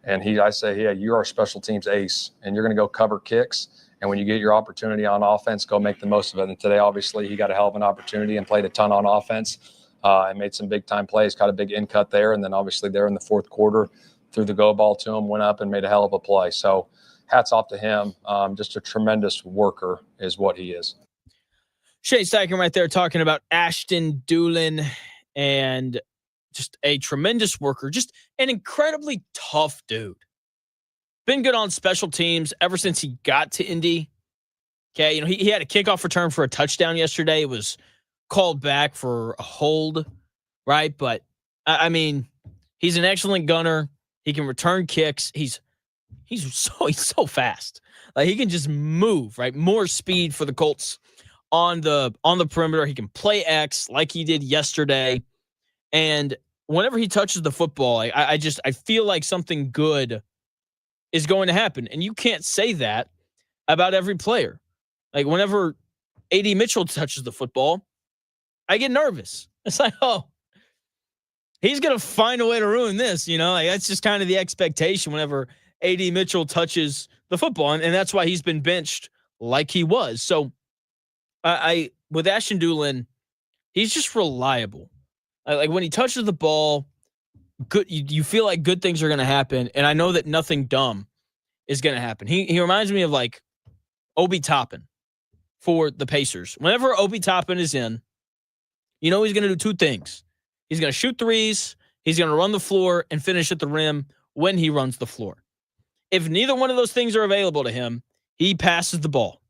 and I say, yeah, you're our special teams ace, and you're going to go cover kicks. And when you get your opportunity on offense, go make the most of it. And today, obviously, he got a hell of an opportunity and played a ton on offense and made some big-time plays, got a big in cut there. And then, obviously, there in the fourth quarter, threw the go ball to him, went up and made a hell of a play. So hats off to him. Just a tremendous worker is what he is. Shane Steichen right there talking about Ashton Dulin, and just a tremendous worker, just an incredibly tough dude. Been good on special teams ever since he got to Indy. Okay, you know, he had a kickoff return for a touchdown yesterday. It was called back for a hold, right? But I mean, he's an excellent gunner. He can return kicks. He's so fast. Like, he can just move, right? More speed for the Colts on the perimeter. He can play X like he did yesterday. And whenever he touches the football, I feel like something good is going to happen. And you can't say that about every player. Like, whenever A.D. Mitchell touches the football, I get nervous. It's like, oh, he's going to find a way to ruin this. You know, like, that's just kind of the expectation whenever A.D. Mitchell touches the football. And that's why he's been benched like he was. So with Ashton Dulin, he's just reliable. Like, when he touches the ball, good, you feel like good things are going to happen. And I know that nothing dumb is going to happen. He reminds me of like Obi Toppin for the Pacers. Whenever Obi Toppin is in, you know he's going to do two things. He's going to shoot threes, he's going to run the floor, and finish at the rim when he runs the floor. If neither one of those things are available to him, he passes the ball.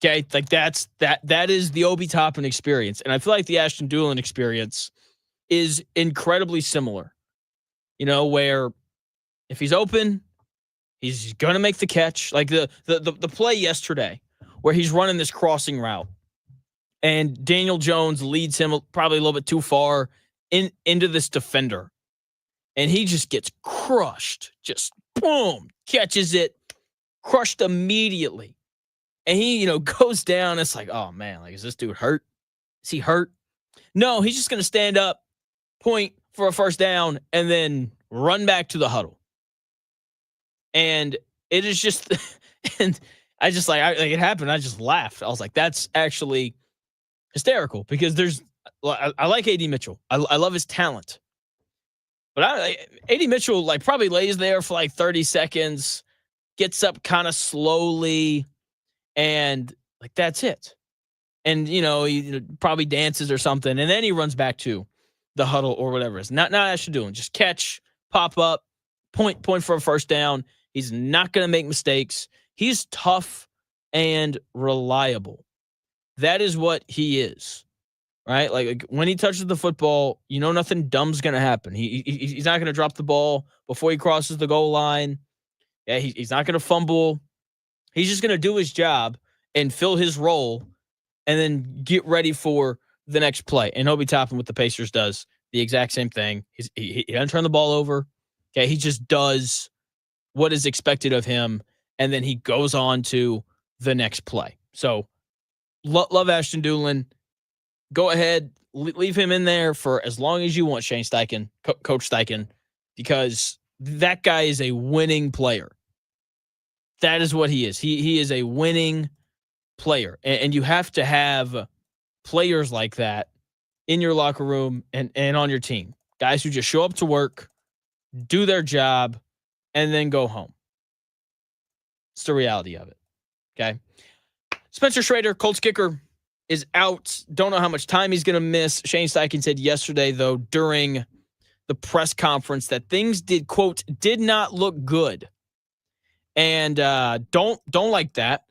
Okay, like that is the Obi Toppin experience. And I feel like the Ashton Dulin experience is incredibly similar. You know, where if he's open, he's going to make the catch. Like the play yesterday where he's running this crossing route and Daniel Jones leads him probably a little bit too far into this defender. And he just gets crushed. Just boom, catches it, crushed immediately. And he, you know, goes down. It's like, oh man, like, is this dude hurt? Is he hurt? No, he's just going to stand up, point for a first down, and then run back to the huddle. And it is just, and I just like it happened. I just laughed. I was like, that's actually hysterical, because I like A.D. Mitchell. I love his talent. But A.D. Mitchell like probably lays there for like 30 seconds, gets up kind of slowly, and like that's it. And, you know, he probably dances or something, and then he runs back to the huddle or whatever it is. Not Ashton Dulin. Just catch, pop up, point for a first down. He's not going to make mistakes. He's tough and reliable. That is what he is, right? Like when he touches the football, you know nothing dumb's going to happen. He's not going to drop the ball before he crosses the goal line. Yeah, he's not going to fumble. He's just going to do his job and fill his role and then get ready for the next play. And Obi Toppin with the Pacers does the exact same thing. He doesn't turn the ball over. Okay, he just does what is expected of him, and then he goes on to the next play. So love Ashton Dulin. Go ahead, leave him in there for as long as you want, Shane Steichen, Coach Steichen, because that guy is a winning player. That is what he is. He is a winning player, and you have to have players like that in your locker room and on your team. Guys who just show up to work, do their job, and then go home. It's the reality of it. Okay. Spencer Schrader, Colts kicker, is out. Don't know how much time he's going to miss. Shane Steichen said yesterday, though, during the press conference that things did not look good. And don't like that.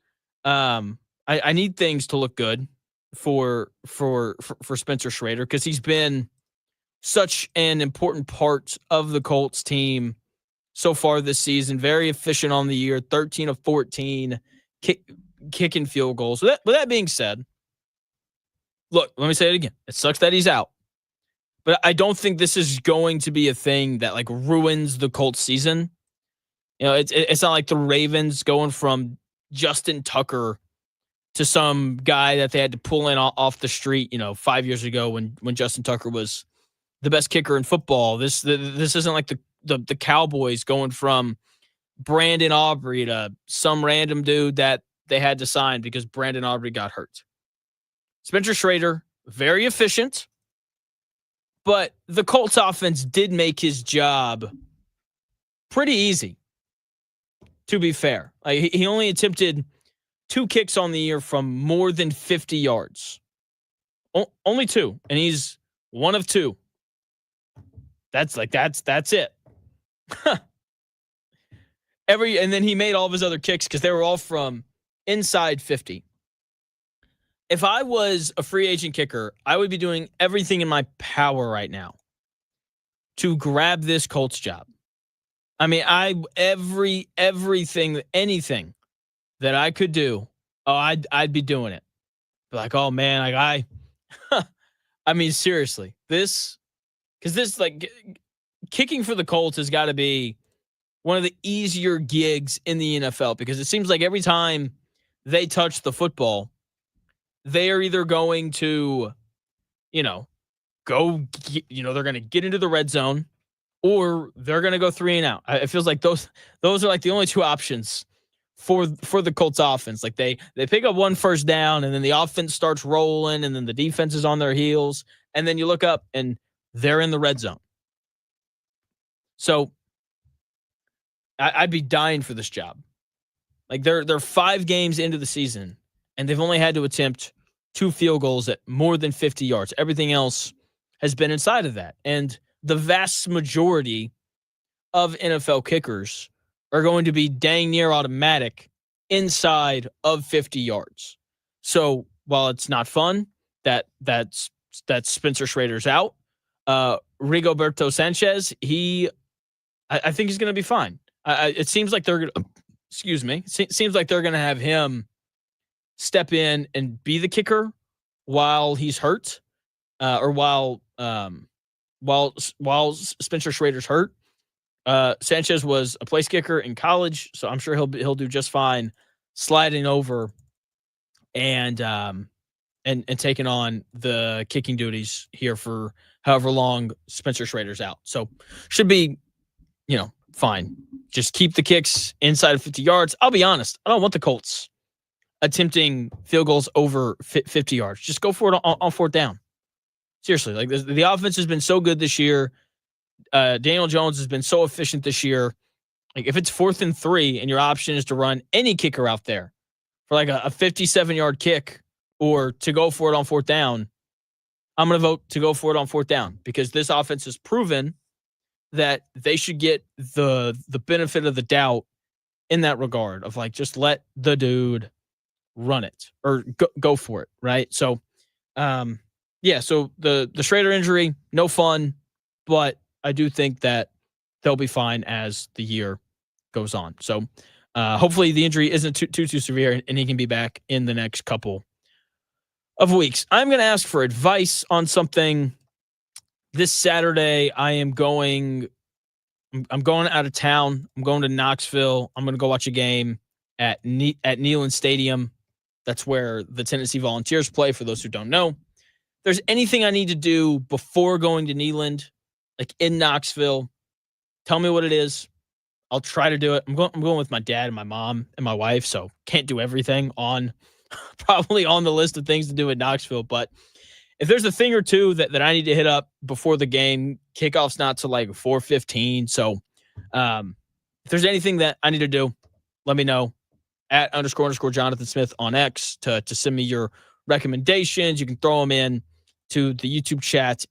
I need things to look good for Spencer Schrader, because he's been such an important part of the Colts team so far this season. Very efficient on the year, 13 of 14, kicking field goals. With that being said, look, let me say it again. It sucks that he's out, but I don't think this is going to be a thing that like ruins the Colts season. You know, it's not like the Ravens going from Justin Tucker to some guy that they had to pull in off the street, 5 years ago when Justin Tucker was the best kicker in football. This isn't like the Cowboys going from Brandon Aubrey to some random dude that they had to sign because Brandon Aubrey got hurt. Spencer Schrader, very efficient, but the Colts offense did make his job pretty easy, to be fair. Like, he only attempted 2 kicks on the year from more than 50 yards. Only 2, and he's one of 2. That's it. And then he made all of his other kicks because they were all from inside 50. If I was a free agent kicker, I would be doing everything in my power right now to grab this Colts job. I mean, anything that I could do, I'd be doing it. Like, oh man, like I mean, seriously, because this like kicking for the Colts has got to be one of the easier gigs in the NFL because it seems like every time they touch the football, they are either going to, they're going to get into the red zone or they're going to go 3 and out. It feels like those are like the only 2 options for the Colts offense. Like they pick up 1 first down and then the offense starts rolling and then the defense is on their heels. And then you look up and they're in the red zone. So I'd be dying for this job. Like they're 5 games into the season and they've only had to attempt 2 field goals at more than 50 yards. Everything else has been inside of that. And the vast majority of NFL kickers are going to be dang near automatic inside of 50 yards. So while it's not fun that Spencer Schrader's out, Rigoberto Sanchez, I think he's going to be fine. It seems like they're going to, seems like they're going to have him step in and be the kicker while he's hurt, or while Spencer Schrader's hurt. Sanchez was a place kicker in college, so I'm sure he'll do just fine sliding over and taking on the kicking duties here for however long Spencer Schrader's out. So should be, fine. Just keep the kicks inside of 50 yards. I'll be honest, I don't want the Colts attempting field goals over 50 yards. Just go for it on 4th down. Seriously, like the offense has been so good this year. Daniel Jones has been so efficient this year. Like if it's 4th and 3 and your option is to run any kicker out there for like a 57-yard kick or to go for it on 4th down, I'm going to vote to go for it on 4th down because this offense has proven that they should get the benefit of the doubt in that regard of like, just let the dude run it or go for it. Right. So, so the Schrader injury, no fun, but I do think that they'll be fine as the year goes on. So hopefully the injury isn't too severe and he can be back in the next couple of weeks. I'm going to ask for advice on something. This Saturday, I'm going out of town. I'm going to Knoxville. I'm going to go watch a game at Neyland Stadium. That's where the Tennessee Volunteers play, for those who don't know. If there's anything I need to do before going to Neyland, like in Knoxville, tell me what it is. I'll try to do it. I'm going with my dad and my mom and my wife, so can't do everything probably on the list of things to do in Knoxville, but if there's a thing or two that I need to hit up before the game, kickoff's not till like 4:15. So if there's anything that I need to do, let me know at __ Jonathan Smith on X to send me your recommendations. You can throw them in to the YouTube chat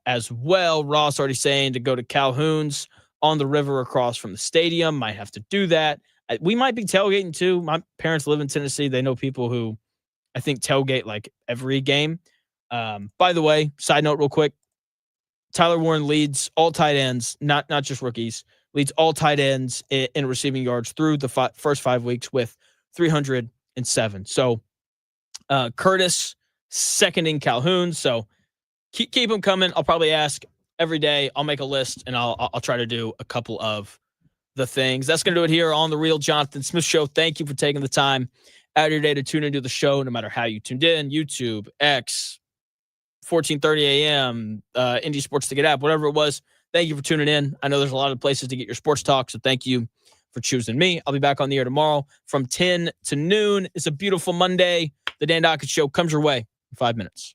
as well. Ross already saying to go to Calhoun's on the river across from the stadium. Might have to do that. We might be tailgating too. My parents live in Tennessee. They know people who I think tailgate like every game. By the way, side note real quick, Tyler Warren leads all tight ends, not just rookies, leads all tight ends in receiving yards through the first 5 weeks with 307. So Curtis seconding Calhoun. So keep them coming. I'll probably ask every day. I'll make a list and I'll try to do a couple of the things. That's going to do it here on The Real Jonathan Smith Show. Thank you for taking the time out of your day to tune into the show, no matter how you tuned in, YouTube, X, 14:30 a.m., Indie Sports Ticket app, whatever it was. Thank you for tuning in. I know there's a lot of places to get your sports talk, so thank you for choosing me. I'll be back on the air tomorrow from 10 to noon. It's a beautiful Monday. The Dan Dockett Show comes your way in 5 minutes.